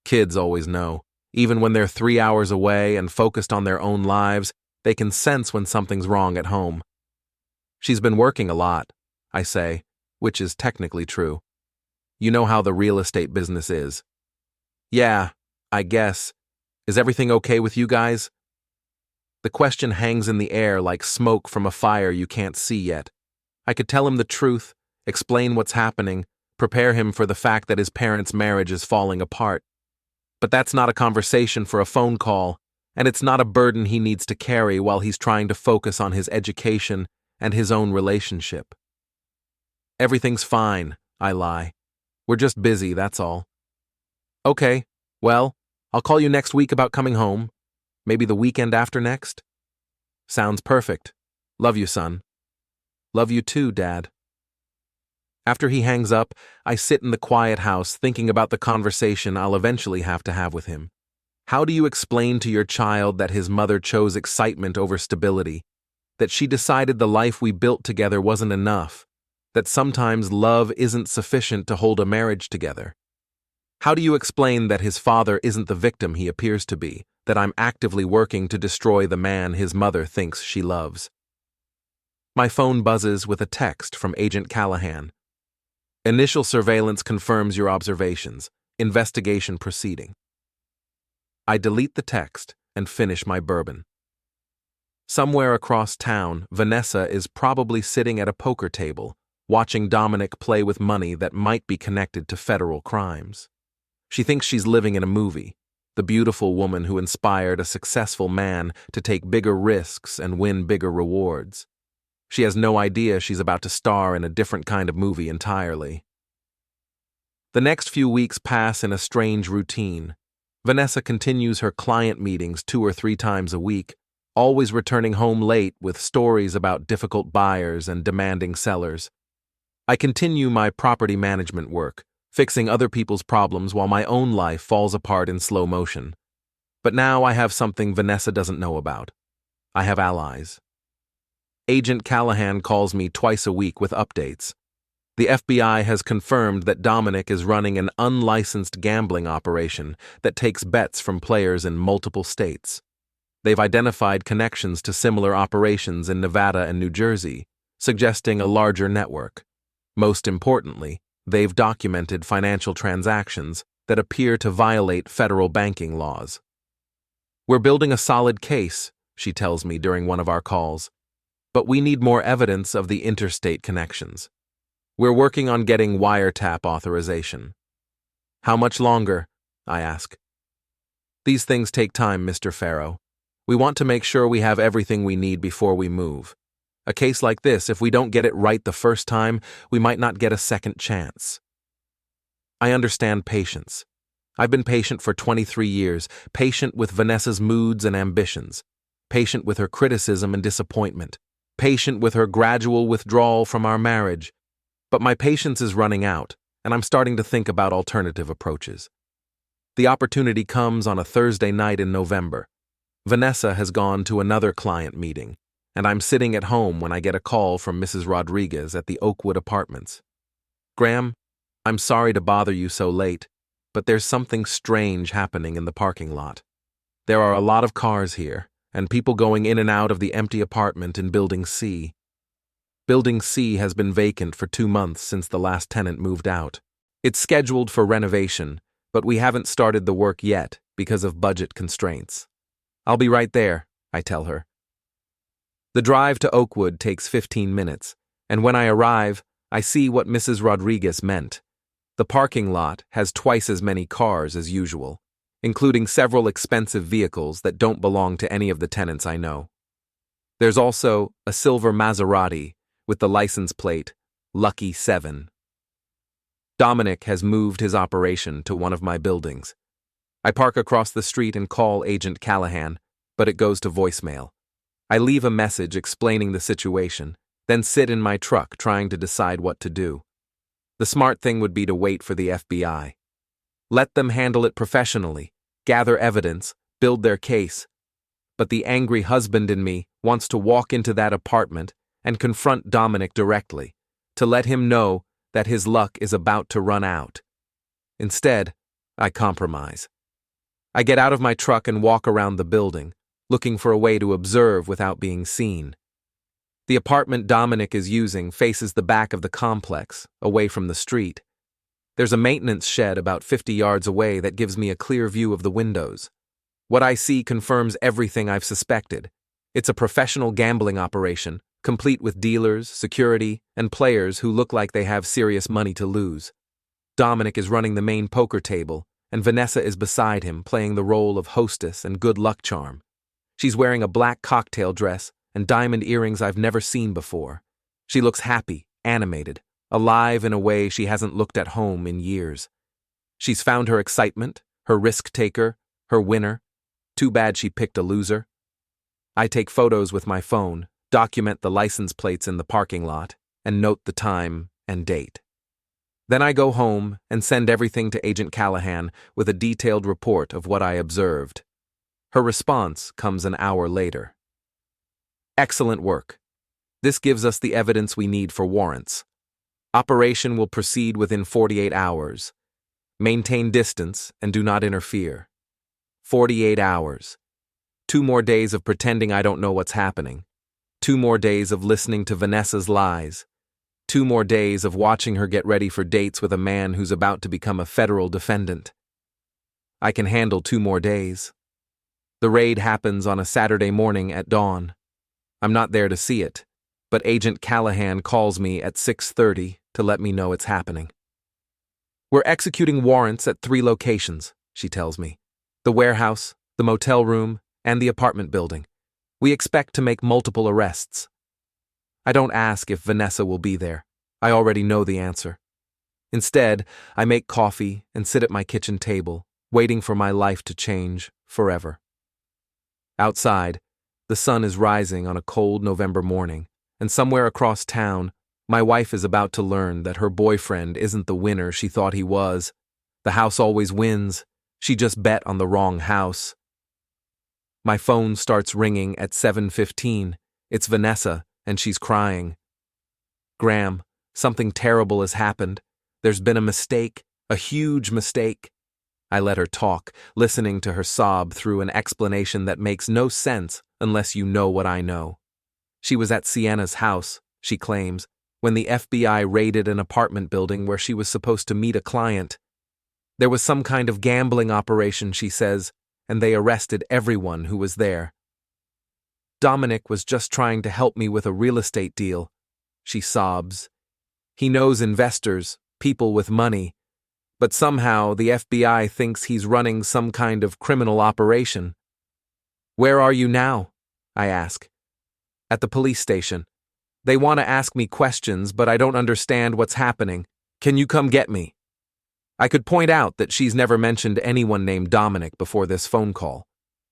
Kids always know. Even when they're 3 hours away and focused on their own lives, they can sense when something's wrong at home. She's been working a lot, I say, which is technically true. You know how the real estate business is. Yeah, I guess. Is everything okay with you guys? The question hangs in the air like smoke from a fire you can't see yet. I could tell him the truth, explain what's happening, prepare him for the fact that his parents' marriage is falling apart. But that's not a conversation for a phone call, and it's not a burden he needs to carry while he's trying to focus on his education and his own relationship. Everything's fine, I lie. We're just busy, that's all. Okay, well, I'll call you next week about coming home. Maybe the weekend after next? Sounds perfect. Love you, son. Love you too, Dad. After he hangs up, I sit in the quiet house thinking about the conversation I'll eventually have to have with him. How do you explain to your child that his mother chose excitement over stability, that she decided the life we built together wasn't enough, that sometimes love isn't sufficient to hold a marriage together? How do you explain that his father isn't the victim he appears to be, that I'm actively working to destroy the man his mother thinks she loves? My phone buzzes with a text from Agent Callahan. Initial surveillance confirms your observations. Investigation proceeding. I delete the text and finish my bourbon. Somewhere across town, Vanessa is probably sitting at a poker table, watching Dominic play with money that might be connected to federal crimes. She thinks she's living in a movie, the beautiful woman who inspired a successful man to take bigger risks and win bigger rewards. She has no idea she's about to star in a different kind of movie entirely. The next few weeks pass in a strange routine. Vanessa continues her client meetings 2 or 3 times a week, always returning home late with stories about difficult buyers and demanding sellers. I continue my property management work, fixing other people's problems while my own life falls apart in slow motion. But now I have something Vanessa doesn't know about. I have allies. Agent Callahan calls me twice a week with updates. The FBI has confirmed that Dominic is running an unlicensed gambling operation that takes bets from players in multiple states. They've identified connections to similar operations in Nevada and New Jersey, suggesting a larger network. Most importantly, they've documented financial transactions that appear to violate federal banking laws. We're building a solid case, she tells me during one of our calls, but we need more evidence of the interstate connections. We're working on getting wiretap authorization. How much longer? I ask. These things take time, Mr. Farrow. We want to make sure we have everything we need before we move. A case like this, if we don't get it right the first time, we might not get a second chance. I understand patience. I've been patient for 23 years, patient with Vanessa's moods and ambitions, patient with her criticism and disappointment, patient with her gradual withdrawal from our marriage. But my patience is running out, and I'm starting to think about alternative approaches. The opportunity comes on a Thursday night in November. Vanessa has gone to another client meeting, and I'm sitting at home when I get a call from Mrs. Rodriguez at the Oakwood Apartments. Graham, I'm sorry to bother you so late, but there's something strange happening in the parking lot. There are a lot of cars here, and people going in and out of the empty apartment in Building C. Building C has been vacant for 2 months since the last tenant moved out. It's scheduled for renovation, but we haven't started the work yet because of budget constraints. I'll be right there, I tell her. The drive to Oakwood takes 15 minutes, and when I arrive, I see what Mrs. Rodriguez meant. The parking lot has twice as many cars as usual, including several expensive vehicles that don't belong to any of the tenants I know. There's also a silver Maserati with the license plate Lucky 7. Dominic has moved his operation to one of my buildings. I park across the street and call Agent Callahan, but it goes to voicemail. I leave a message explaining the situation, then sit in my truck trying to decide what to do. The smart thing would be to wait for the FBI. Let them handle it professionally, gather evidence, build their case. But the angry husband in me wants to walk into that apartment and confront Dominic directly, to let him know that his luck is about to run out. Instead, I compromise. I get out of my truck and walk around the building, looking for a way to observe without being seen. The apartment Dominic is using faces the back of the complex, away from the street. There's a maintenance shed about 50 yards away that gives me a clear view of the windows. What I see confirms everything I've suspected. It's a professional gambling operation, complete with dealers, security, and players who look like they have serious money to lose. Dominic is running the main poker table, and Vanessa is beside him, playing the role of hostess and good luck charm. She's wearing a black cocktail dress and diamond earrings I've never seen before. She looks happy, animated, alive in a way she hasn't looked at home in years. She's found her excitement, her risk-taker, her winner. Too bad she picked a loser. I take photos with my phone, document the license plates in the parking lot, and note the time and date. Then I go home and send everything to Agent Callahan with a detailed report of what I observed. Her response comes an hour later. Excellent work. This gives us the evidence we need for warrants. Operation will proceed within 48 hours. Maintain distance and do not interfere. 48 hours. 2 more days of pretending I don't know what's happening. 2 more days of listening to Vanessa's lies. 2 more days of watching her get ready for dates with a man who's about to become a federal defendant. I can handle 2 more days. The raid happens on a Saturday morning at dawn. I'm not there to see it, but Agent Callahan calls me at 6:30 to let me know it's happening. We're executing warrants at 3 locations, she tells me. The warehouse, the motel room, and the apartment building. We expect to make multiple arrests. I don't ask if Vanessa will be there. I already know the answer. Instead, I make coffee and sit at my kitchen table, waiting for my life to change forever. Outside, the sun is rising on a cold November morning, and somewhere across town, my wife is about to learn that her boyfriend isn't the winner she thought he was. The house always wins. She just bet on the wrong house. My phone starts ringing at 7:15. It's Vanessa, and she's crying. Graham, something terrible has happened. There's been a mistake, a huge mistake. I let her talk, listening to her sob through an explanation that makes no sense unless you know what I know. She was at Sienna's house, she claims, when the FBI raided an apartment building where she was supposed to meet a client. There was some kind of gambling operation, she says, and they arrested everyone who was there. Dominic was just trying to help me with a real estate deal, she sobs. He knows investors, people with money, but somehow the FBI thinks he's running some kind of criminal operation. Where are you now? I ask. At the police station. They want to ask me questions, but I don't understand what's happening. Can you come get me? I could point out that she's never mentioned anyone named Dominic before this phone call.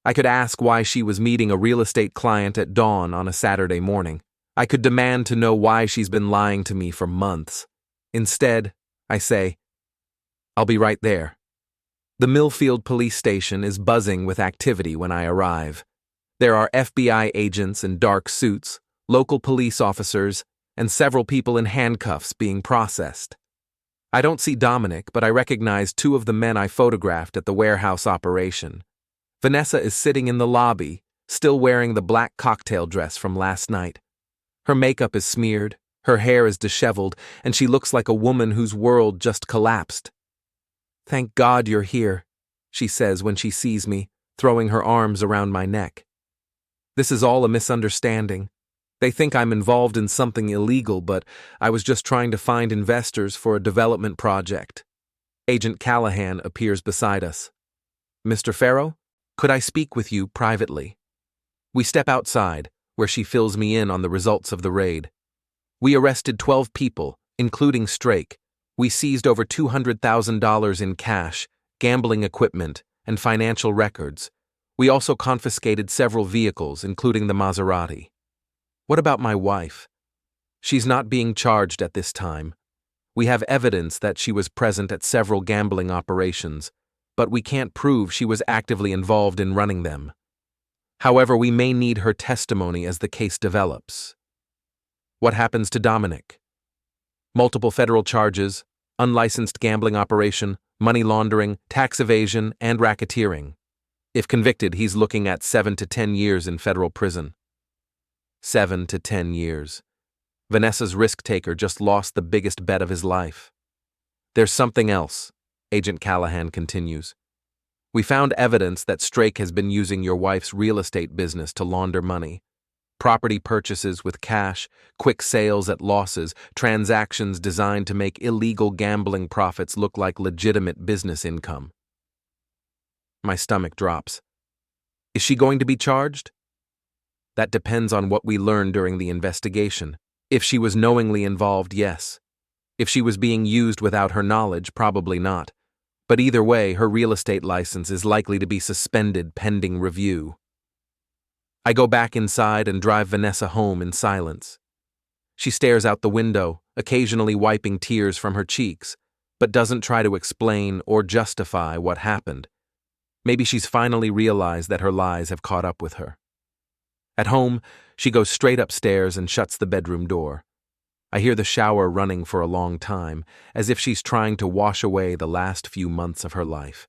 I could ask why she was meeting a real estate client at dawn on a Saturday morning. I could demand to know why she's been lying to me for months. Instead, I say, I'll be right there. The Millfield police station is buzzing with activity when I arrive. There are FBI agents in dark suits, local police officers, and several people in handcuffs being processed. I don't see Dominic, but I recognize 2 of the men I photographed at the warehouse operation. Vanessa is sitting in the lobby, still wearing the black cocktail dress from last night. Her makeup is smeared, her hair is disheveled, and she looks like a woman whose world just collapsed. Thank God you're here, she says when she sees me, throwing her arms around my neck. This is all a misunderstanding. They think I'm involved in something illegal, but I was just trying to find investors for a development project. Agent Callahan appears beside us. Mr. Farrow, could I speak with you privately? We step outside, where she fills me in on the results of the raid. We arrested 12 people, including Strake. We seized over $200,000 in cash, gambling equipment, and financial records. We also confiscated several vehicles, including the Maserati. What about my wife? She's not being charged at this time. We have evidence that she was present at several gambling operations, but we can't prove she was actively involved in running them. However, we may need her testimony as the case develops. What happens to Dominic? Multiple federal charges, unlicensed gambling operation, money laundering, tax evasion, and racketeering. If convicted, he's looking at 7 to 10 years in federal prison. 7 to 10 years. Vanessa's risk-taker just lost the biggest bet of his life. There's something else, Agent Callahan continues. We found evidence that Strake has been using your wife's real estate business to launder money. Property purchases with cash, quick sales at losses, transactions designed to make illegal gambling profits look like legitimate business income. My stomach drops. Is she going to be charged? That depends on what we learn during the investigation. If she was knowingly involved, yes. If she was being used without her knowledge, probably not. But either way, her real estate license is likely to be suspended pending review. I go back inside and drive Vanessa home in silence. She stares out the window, occasionally wiping tears from her cheeks, but doesn't try to explain or justify what happened. Maybe she's finally realized that her lies have caught up with her. At home, she goes straight upstairs and shuts the bedroom door. I hear the shower running for a long time, as if she's trying to wash away the last few months of her life.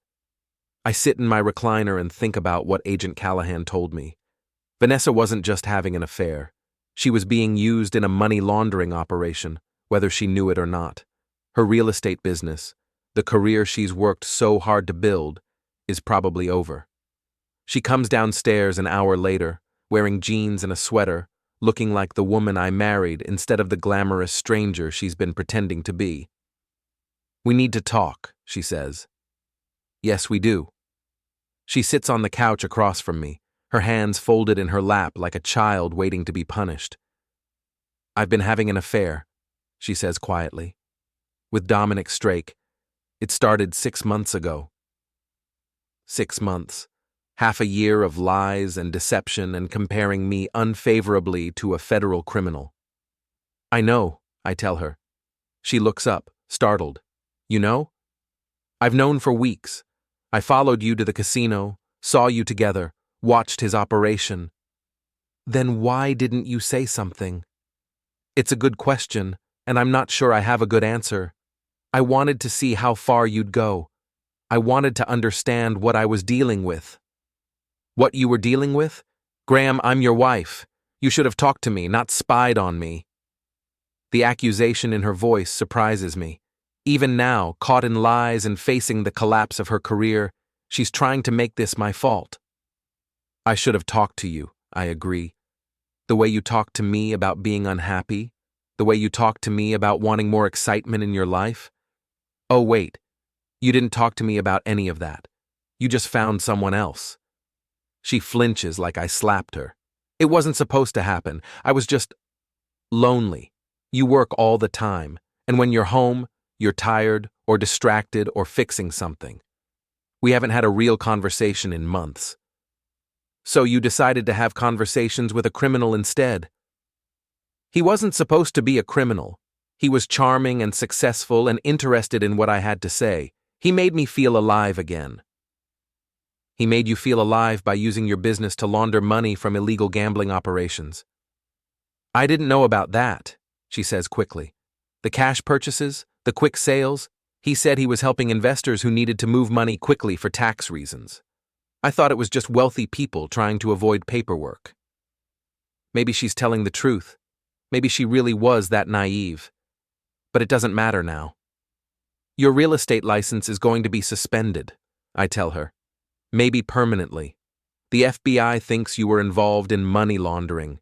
I sit in my recliner and think about what Agent Callahan told me. Vanessa wasn't just having an affair. She was being used in a money laundering operation, whether she knew it or not. Her real estate business, the career she's worked so hard to build, is probably over. She comes downstairs an hour later, wearing jeans and a sweater, looking like the woman I married instead of the glamorous stranger she's been pretending to be. "We need to talk," she says. "Yes, we do." She sits on the couch across from me, her hands folded in her lap like a child waiting to be punished. "I've been having an affair," she says quietly, "with Dominic Strake. It started 6 months ago." 6 months. Half a year of lies and deception and comparing me unfavorably to a federal criminal. "I know," I tell her. She looks up, startled. "You know?" "I've known for weeks. I followed you to the casino, saw you together, watched his operation." "Then why didn't you say something?" "It's a good question, and I'm not sure I have a good answer. I wanted to see how far you'd go. I wanted to understand what I was dealing with." "What you were dealing with? Graham, I'm your wife. You should have talked to me, not spied on me." The accusation in her voice surprises me. Even now, caught in lies and facing the collapse of her career, she's trying to make this my fault. "I should have talked to you," I agree. "The way you talked to me about being unhappy, the way you talked to me about wanting more excitement in your life. Oh, wait, you didn't talk to me about any of that. You just found someone else." She flinches like I slapped her. "It wasn't supposed to happen. I was just lonely. You work all the time, and when you're home, you're tired or distracted or fixing something. We haven't had a real conversation in months. So you decided to have conversations with a criminal instead." "He wasn't supposed to be a criminal. He was charming and successful and interested in what I had to say. He made me feel alive again." "He made you feel alive by using your business to launder money from illegal gambling operations." "I didn't know about that," she says quickly. "The cash purchases, the quick sales, he said he was helping investors who needed to move money quickly for tax reasons. I thought it was just wealthy people trying to avoid paperwork." Maybe she's telling the truth. Maybe she really was that naive. But it doesn't matter now. "Your real estate license is going to be suspended," I tell her. "Maybe permanently. The FBI thinks you were involved in money laundering."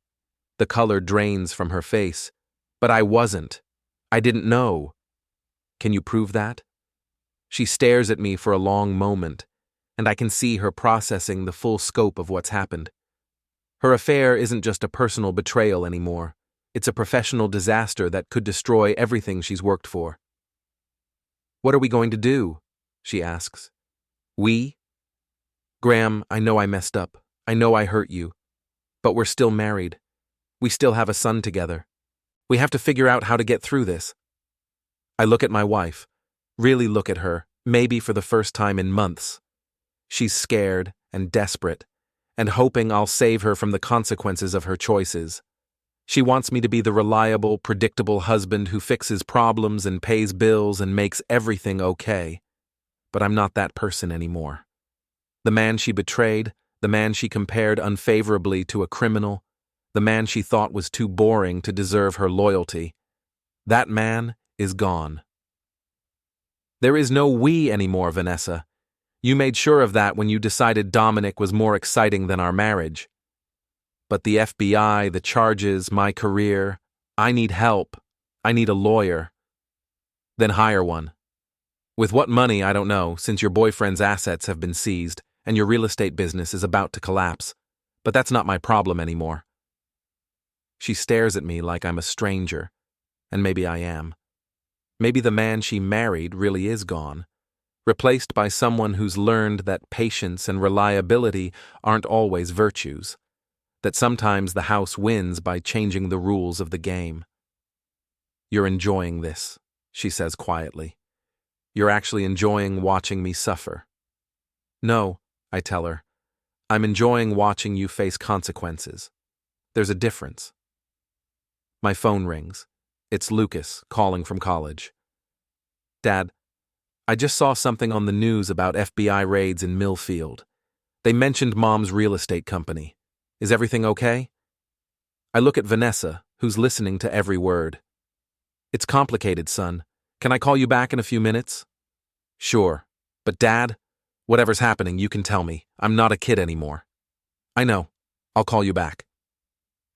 The color drains from her face. "But I wasn't. I didn't know." "Can you prove that?" She stares at me for a long moment, and I can see her processing the full scope of what's happened. Her affair isn't just a personal betrayal anymore. It's a professional disaster that could destroy everything she's worked for. "What are we going to do?" she asks. "We?" "Graham, I know I messed up. I know I hurt you. But we're still married. We still have a son together. We have to figure out how to get through this." I look at my wife, really look at her, maybe for the first time in months. She's scared and desperate, and hoping I'll save her from the consequences of her choices. She wants me to be the reliable, predictable husband who fixes problems and pays bills and makes everything okay. But I'm not that person anymore. The man she betrayed, the man she compared unfavorably to a criminal, the man she thought was too boring to deserve her loyalty, that man is gone. There is no we anymore, Vanessa. You made sure of that when you decided Dominic was more exciting than our marriage. But the FBI, the charges, my career, I need help. I need a lawyer. Then hire one. With what money, I don't know, since your boyfriend's assets have been seized and your real estate business is about to collapse. But that's not my problem anymore. She stares at me like I'm a stranger, and maybe I am. Maybe the man she married really is gone, replaced by someone who's learned that patience and reliability aren't always virtues, that sometimes the house wins by changing the rules of the game. "You're enjoying this," she says quietly. You're actually enjoying watching me suffer. No, I tell her. I'm enjoying watching you face consequences. There's a difference. My phone rings. It's Lucas calling from college. Dad, I just saw something on the news about FBI raids in Millfield. They mentioned Mom's real estate company. Is everything okay? I look at Vanessa, who's listening to every word. It's complicated, son. Can I call you back in a few minutes? Sure. But Dad, whatever's happening, you can tell me. I'm not a kid anymore. I know. I'll call you back.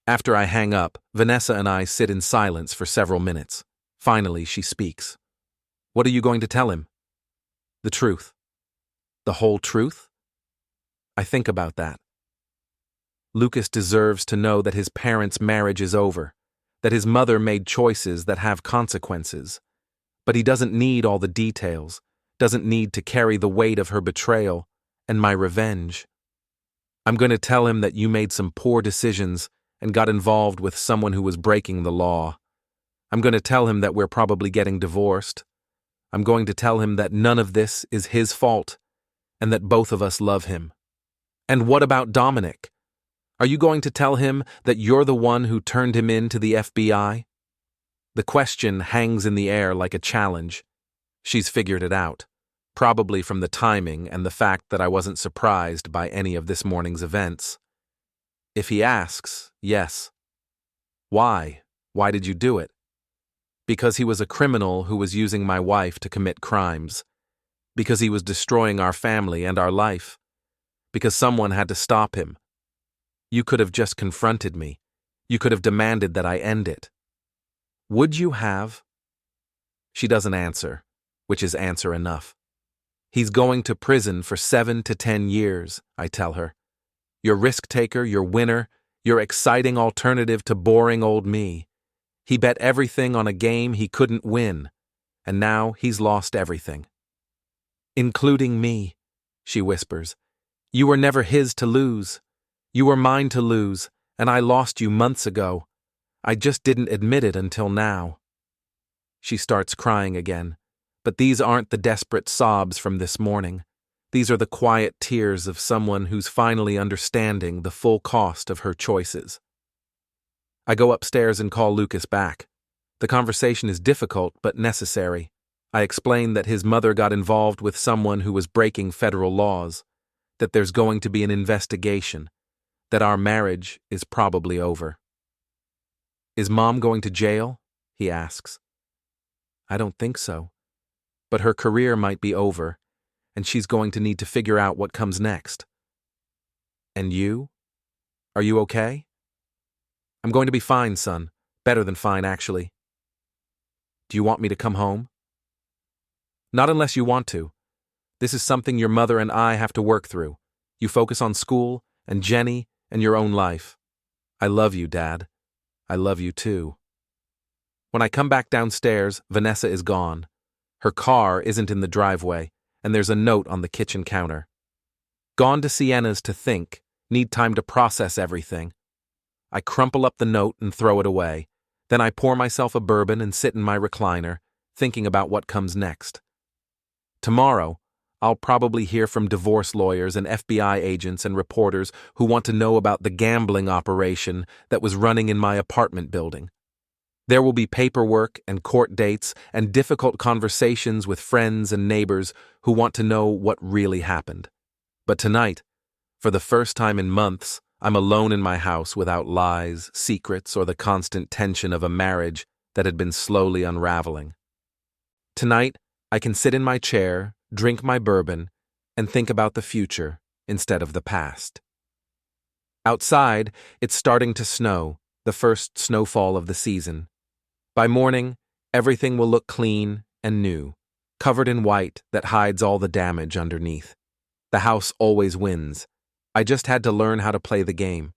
After I hang up, Vanessa and I sit in silence for several minutes. Finally, she speaks. What are you going to tell him? The truth. The whole truth? I think about that. Lucas deserves to know that his parents' marriage is over, that his mother made choices that have consequences. But he doesn't need all the details, doesn't need to carry the weight of her betrayal and my revenge. I'm going to tell him that you made some poor decisions and got involved with someone who was breaking the law. I'm going to tell him that we're probably getting divorced. I'm going to tell him that none of this is his fault and that both of us love him. And what about Dominic? Are you going to tell him that you're the one who turned him in to the FBI? The question hangs in the air like a challenge. She's figured it out, probably from the timing and the fact that I wasn't surprised by any of this morning's events. If he asks, yes. Why? Why did you do it? Because he was a criminal who was using my wife to commit crimes. Because he was destroying our family and our life. Because someone had to stop him. You could have just confronted me. You could have demanded that I end it. Would you have? She doesn't answer, which is answer enough. He's going to prison for 7 to 10 years, I tell her. You're risk-taker, you're winner, you're exciting alternative to boring old me. He bet everything on a game he couldn't win, and now he's lost everything. Including me, she whispers. You were never his to lose. You were mine to lose, and I lost you months ago. I just didn't admit it until now. She starts crying again, but these aren't the desperate sobs from this morning. These are the quiet tears of someone who's finally understanding the full cost of her choices. I go upstairs and call Lucas back. The conversation is difficult but necessary. I explain that his mother got involved with someone who was breaking federal laws, that there's going to be an investigation, that our marriage is probably over. Is Mom going to jail? He asks. I don't think so. But her career might be over, and she's going to need to figure out what comes next. And you? Are you okay? I'm going to be fine, son. Better than fine, actually. Do you want me to come home? Not unless you want to. This is something your mother and I have to work through. You focus on school, and Jenny, and your own life. I love you, Dad. I love you too. When I come back downstairs, Vanessa is gone. Her car isn't in the driveway, and there's a note on the kitchen counter. Gone to Sienna's to think, need time to process everything. I crumple up the note and throw it away. Then I pour myself a bourbon and sit in my recliner, thinking about what comes next. Tomorrow, I'll probably hear from divorce lawyers and FBI agents and reporters who want to know about the gambling operation that was running in my apartment building. There will be paperwork and court dates and difficult conversations with friends and neighbors who want to know what really happened. But tonight, for the first time in months, I'm alone in my house without lies, secrets, or the constant tension of a marriage that had been slowly unraveling. Tonight, I can sit in my chair, drink my bourbon, and think about the future instead of the past. Outside, it's starting to snow, the first snowfall of the season. By morning, everything will look clean and new, covered in white that hides all the damage underneath. The house always wins. I just had to learn how to play the game.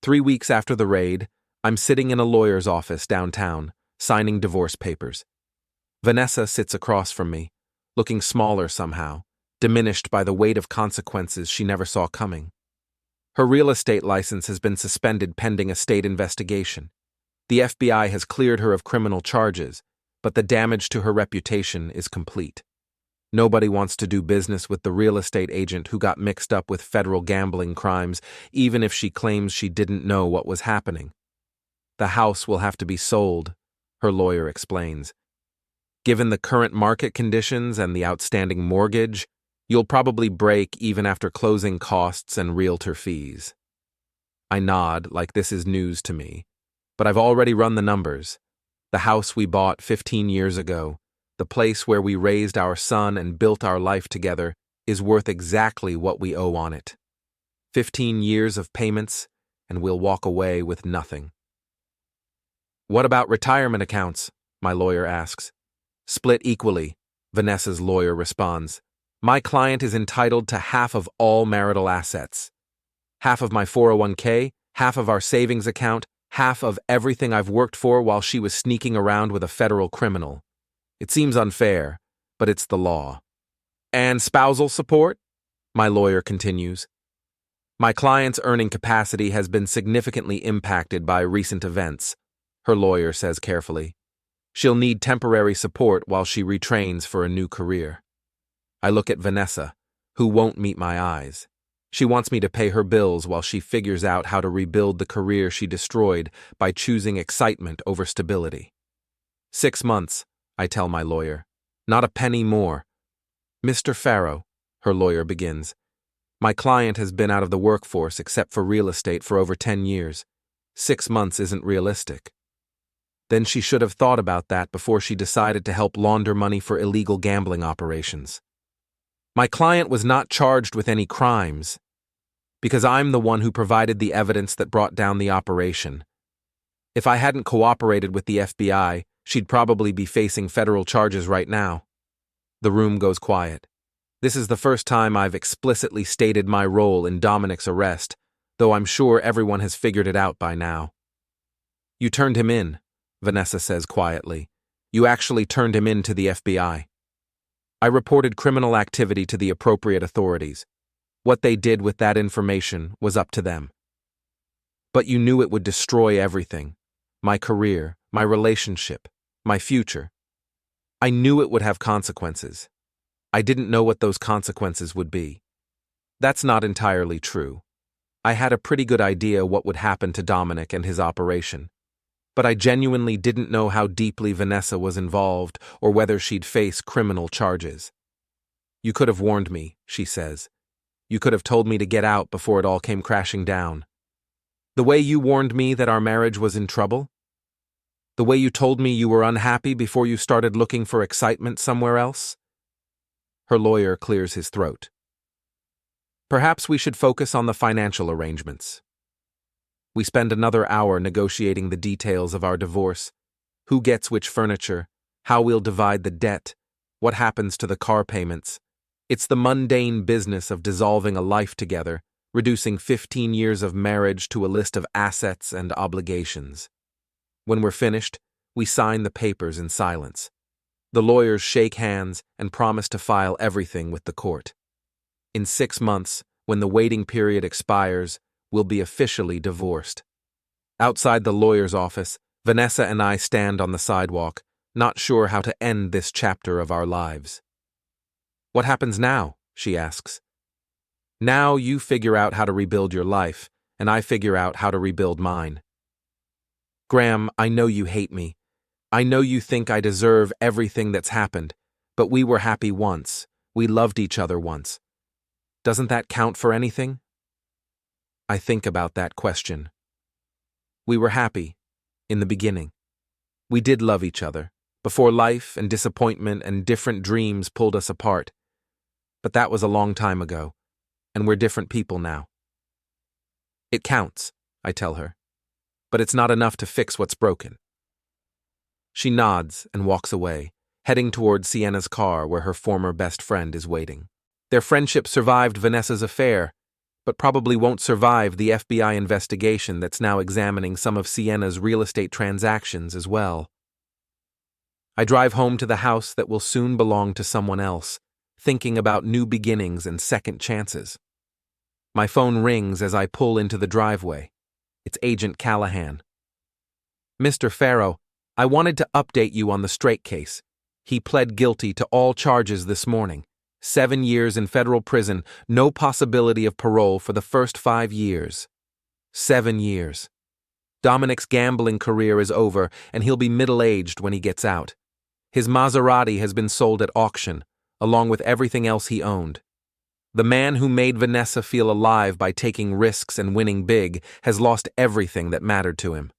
3 weeks after the raid, I'm sitting in a lawyer's office downtown, signing divorce papers. Vanessa sits across from me, looking smaller somehow, diminished by the weight of consequences she never saw coming. Her real estate license has been suspended pending a state investigation. The FBI has cleared her of criminal charges, but the damage to her reputation is complete. Nobody wants to do business with the real estate agent who got mixed up with federal gambling crimes, even if she claims she didn't know what was happening. The house will have to be sold, her lawyer explains. Given the current market conditions and the outstanding mortgage, you'll probably break even after closing costs and realtor fees. I nod like this is news to me, but I've already run the numbers. The house we bought 15 years ago, the place where we raised our son and built our life together, is worth exactly what we owe on it. 15 years of payments, and we'll walk away with nothing. What about retirement accounts? My lawyer asks. Split equally, Vanessa's lawyer responds. My client is entitled to half of all marital assets. Half of my 401k, half of our savings account, half of everything I've worked for while she was sneaking around with a federal criminal. It seems unfair, but it's the law. And spousal support? My lawyer continues. My client's earning capacity has been significantly impacted by recent events, her lawyer says carefully. She'll need temporary support while she retrains for a new career. I look at Vanessa, who won't meet my eyes. She wants me to pay her bills while she figures out how to rebuild the career she destroyed by choosing excitement over stability. 6 months, I tell my lawyer. Not a penny more. Mr. Farrow, her lawyer begins. My client has been out of the workforce except for real estate for over 10 years. 6 months isn't realistic. Then she should have thought about that before she decided to help launder money for illegal gambling operations. My client was not charged with any crimes, because I'm the one who provided the evidence that brought down the operation. If I hadn't cooperated with the FBI, she'd probably be facing federal charges right now. The room goes quiet. This is the first time I've explicitly stated my role in Dominic's arrest, though I'm sure everyone has figured it out by now. You turned him in, Vanessa says quietly. You actually turned him in to the FBI. I reported criminal activity to the appropriate authorities. What they did with that information was up to them. But you knew it would destroy everything. My career, my relationship, my future. I knew it would have consequences. I didn't know what those consequences would be. That's not entirely true. I had a pretty good idea what would happen to Dominic and his operation. But I genuinely didn't know how deeply Vanessa was involved or whether she'd face criminal charges. You could have warned me, she says. You could have told me to get out before it all came crashing down. The way you warned me that our marriage was in trouble? The way you told me you were unhappy before you started looking for excitement somewhere else? Her lawyer clears his throat. Perhaps we should focus on the financial arrangements. We spend another hour negotiating the details of our divorce, who gets which furniture, how we'll divide the debt, what happens to the car payments. It's the mundane business of dissolving a life together, reducing 15 years of marriage to a list of assets and obligations. When we're finished, we sign the papers in silence. The lawyers shake hands and promise to file everything with the court. In 6 months, when the waiting period expires, we'll be officially divorced. Outside the lawyer's office, Vanessa and I stand on the sidewalk, not sure how to end this chapter of our lives. What happens now? She asks. Now you figure out how to rebuild your life, and I figure out how to rebuild mine. Graham, I know you hate me. I know you think I deserve everything that's happened, but we were happy once. We loved each other once. Doesn't that count for anything? I think about that question. We were happy, in the beginning. We did love each other, before life and disappointment and different dreams pulled us apart. But that was a long time ago, and we're different people now. It counts, I tell her, but it's not enough to fix what's broken. She nods and walks away, heading toward Sienna's car where her former best friend is waiting. Their friendship survived Vanessa's affair, but probably won't survive the FBI investigation that's now examining some of Sienna's real estate transactions as well. I drive home to the house that will soon belong to someone else, thinking about new beginnings and second chances. My phone rings as I pull into the driveway. It's Agent Callahan. Mr. Farrow, I wanted to update you on the Strake case. He pled guilty to all charges this morning. 7 years in federal prison, no possibility of parole for the first 5 years. 7 years. Dominic's gambling career is over, and he'll be middle-aged when he gets out. His Maserati has been sold at auction, along with everything else he owned. The man who made Vanessa feel alive by taking risks and winning big has lost everything that mattered to him.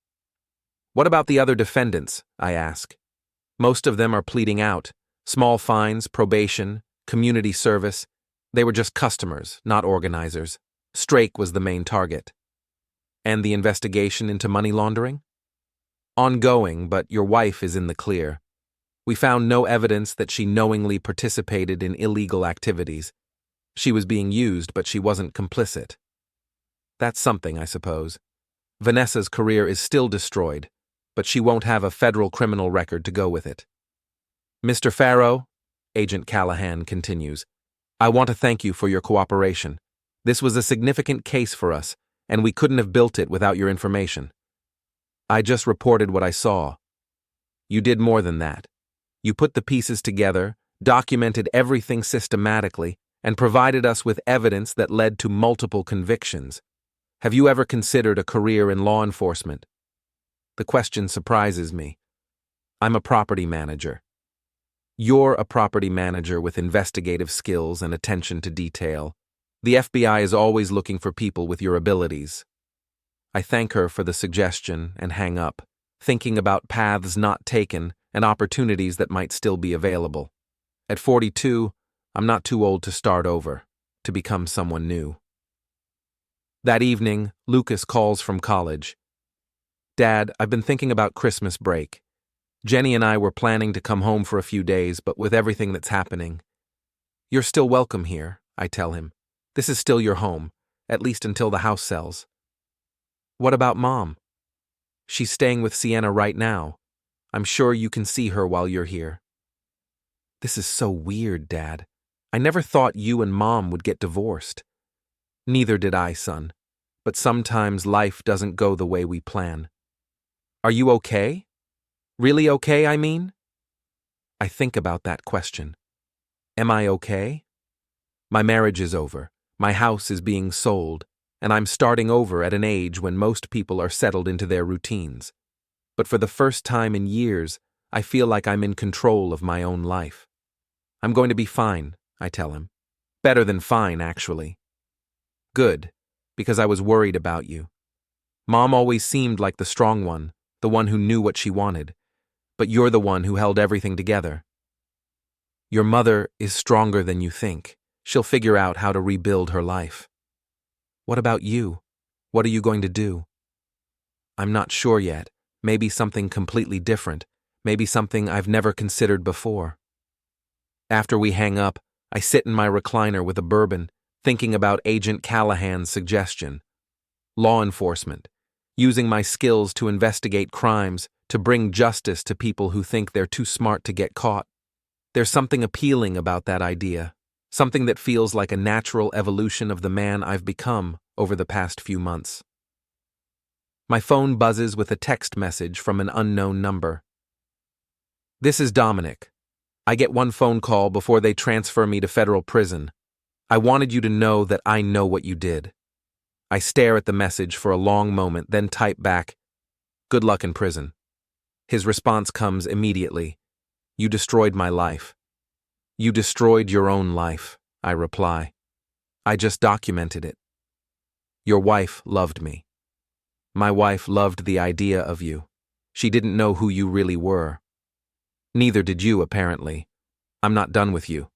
What about the other defendants? I ask. Most of them are pleading out. Small fines, probation, community service. They were just customers, not organizers. Strake was the main target. And the investigation into money laundering? Ongoing, but your wife is in the clear. We found no evidence that she knowingly participated in illegal activities. She was being used, but she wasn't complicit. That's something, I suppose. Vanessa's career is still destroyed, but she won't have a federal criminal record to go with it. Mr. Farrow, Agent Callahan continues, I want to thank you for your cooperation. This was a significant case for us, and we couldn't have built it without your information. I just reported what I saw. You did more than that. You put the pieces together, documented everything systematically, and provided us with evidence that led to multiple convictions. Have you ever considered a career in law enforcement? The question surprises me. I'm a property manager. You're a property manager with investigative skills and attention to detail. The FBI is always looking for people with your abilities. I thank her for the suggestion and hang up, thinking about paths not taken and opportunities that might still be available. At 42, I'm not too old to start over, to become someone new. That evening, Lucas calls from college. Dad, I've been thinking about Christmas break. Jenny and I were planning to come home for a few days, but with everything that's happening. You're still welcome here, I tell him. This is still your home, at least until the house sells. What about Mom? She's staying with Sienna right now. I'm sure you can see her while you're here. This is so weird, Dad. I never thought you and Mom would get divorced. Neither did I, son. But sometimes life doesn't go the way we plan. Are you okay? Really okay, I mean? I think about that question. Am I okay? My marriage is over. My house is being sold, and I'm starting over at an age when most people are settled into their routines. But for the first time in years, I feel like I'm in control of my own life. I'm going to be fine, I tell him. Better than fine, actually. Good, because I was worried about you. Mom always seemed like the strong one, the one who knew what she wanted. But you're the one who held everything together. Your mother is stronger than you think. She'll figure out how to rebuild her life. What about you? What are you going to do? I'm not sure yet. Maybe something completely different. Maybe something I've never considered before. After we hang up, I sit in my recliner with a bourbon, thinking about Agent Callahan's suggestion. Law enforcement. Using my skills to investigate crimes, to bring justice to people who think they're too smart to get caught. There's something appealing about that idea, something that feels like a natural evolution of the man I've become over the past few months. My phone buzzes with a text message from an unknown number. This is Dominic. I get one phone call before they transfer me to federal prison. I wanted you to know that I know what you did. I stare at the message for a long moment, then type back, "Good luck in prison." His response comes immediately. "You destroyed my life." "You destroyed your own life," I reply. "I just documented it." "Your wife loved me. My wife loved the idea of you. She didn't know who you really were. Neither did you, apparently. I'm not done with you."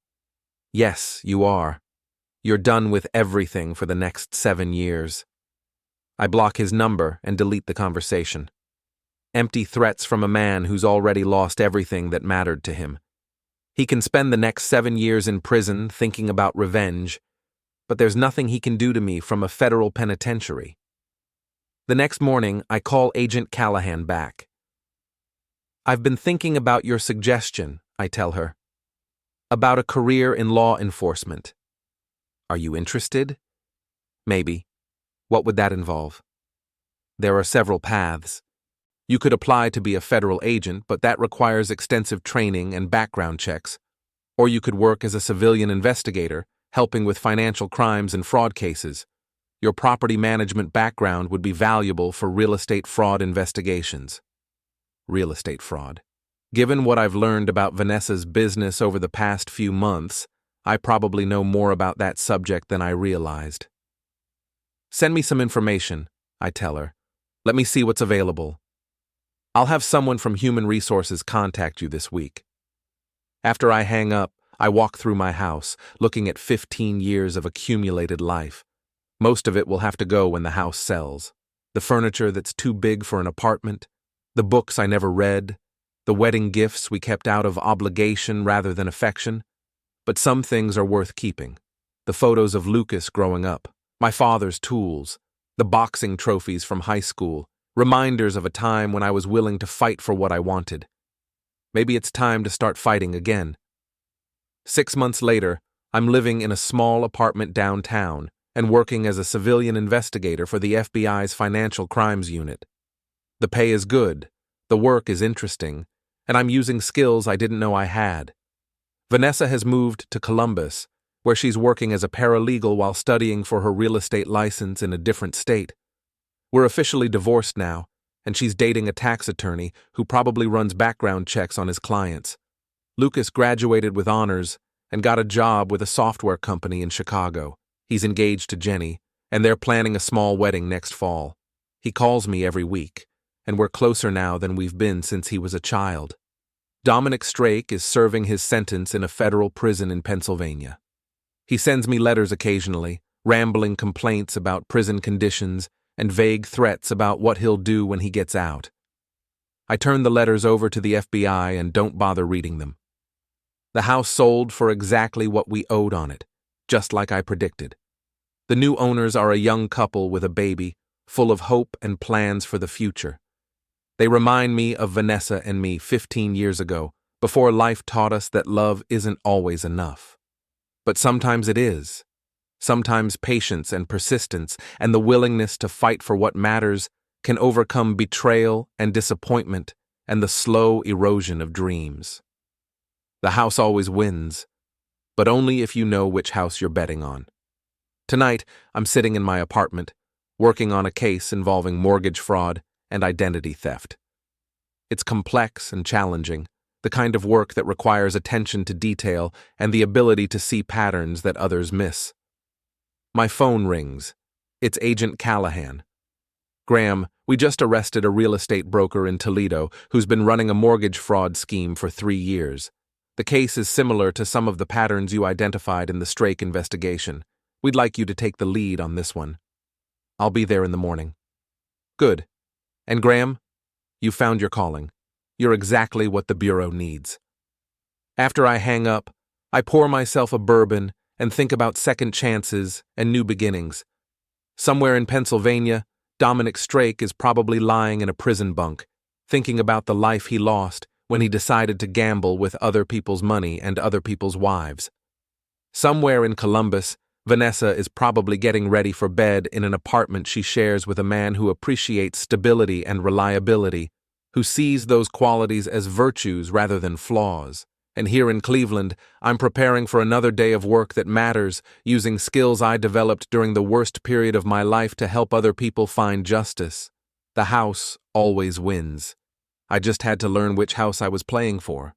"Yes, you are. You're done with everything for the next 7 years." I block his number and delete the conversation. Empty threats from a man who's already lost everything that mattered to him. He can spend the next 7 years in prison thinking about revenge, but there's nothing he can do to me from a federal penitentiary. The next morning, I call Agent Callahan back. "I've been thinking about your suggestion," I tell her, "about a career in law enforcement. Are you interested?" "Maybe. What would that involve?" "There are several paths. You could apply to be a federal agent, but that requires extensive training and background checks. Or you could work as a civilian investigator, helping with financial crimes and fraud cases. Your property management background would be valuable for real estate fraud investigations. Real estate fraud. Given what I've learned about Vanessa's business over the past few months, I probably know more about that subject than I realized. Send me some information, I tell her. Let me see what's available. I'll have someone from Human Resources contact you this week. After I hang up, I walk through my house, looking at 15 years of accumulated life. Most of it will have to go when the house sells. The furniture that's too big for an apartment, the books I never read, the wedding gifts we kept out of obligation rather than affection. But some things are worth keeping. The photos of Lucas growing up, my father's tools, the boxing trophies from high school, reminders of a time when I was willing to fight for what I wanted. Maybe it's time to start fighting again. 6 months later, I'm living in a small apartment downtown and working as a civilian investigator for the FBI's Financial Crimes Unit. The pay is good, the work is interesting, and I'm using skills I didn't know I had. Vanessa has moved to Columbus, where she's working as a paralegal while studying for her real estate license in a different state. We're officially divorced now, and she's dating a tax attorney who probably runs background checks on his clients. Lucas graduated with honors and got a job with a software company in Chicago. He's engaged to Jenny, and they're planning a small wedding next fall. He calls me every week, and we're closer now than we've been since he was a child. Dominic Strake is serving his sentence in a federal prison in Pennsylvania. He sends me letters occasionally, rambling complaints about prison conditions and vague threats about what he'll do when he gets out. I turn the letters over to the FBI and don't bother reading them. The house sold for exactly what we owed on it, just like I predicted. The new owners are a young couple with a baby, full of hope and plans for the future. They remind me of Vanessa and me 15 years ago, before life taught us that love isn't always enough. But sometimes it is. Sometimes patience and persistence and the willingness to fight for what matters can overcome betrayal and disappointment and the slow erosion of dreams. The house always wins, but only if you know which house you're betting on. Tonight, I'm sitting in my apartment, working on a case involving mortgage fraud and identity theft. It's complex and challenging, the kind of work that requires attention to detail and the ability to see patterns that others miss. My phone rings. It's Agent Callahan. Graham, we just arrested a real estate broker in Toledo who's been running a mortgage fraud scheme for 3 years. The case is similar to some of the patterns you identified in the Strake investigation. We'd like you to take the lead on this one. I'll be there in the morning. Good. And Graham, you found your calling. You're exactly what the Bureau needs. After I hang up, I pour myself a bourbon and think about second chances and new beginnings. Somewhere in Pennsylvania, Dominic Strake is probably lying in a prison bunk, thinking about the life he lost when he decided to gamble with other people's money and other people's wives. Somewhere in Columbus, Vanessa is probably getting ready for bed in an apartment she shares with a man who appreciates stability and reliability, who sees those qualities as virtues rather than flaws. And here in Cleveland, I'm preparing for another day of work that matters, using skills I developed during the worst period of my life to help other people find justice. The house always wins. I just had to learn which house I was playing for.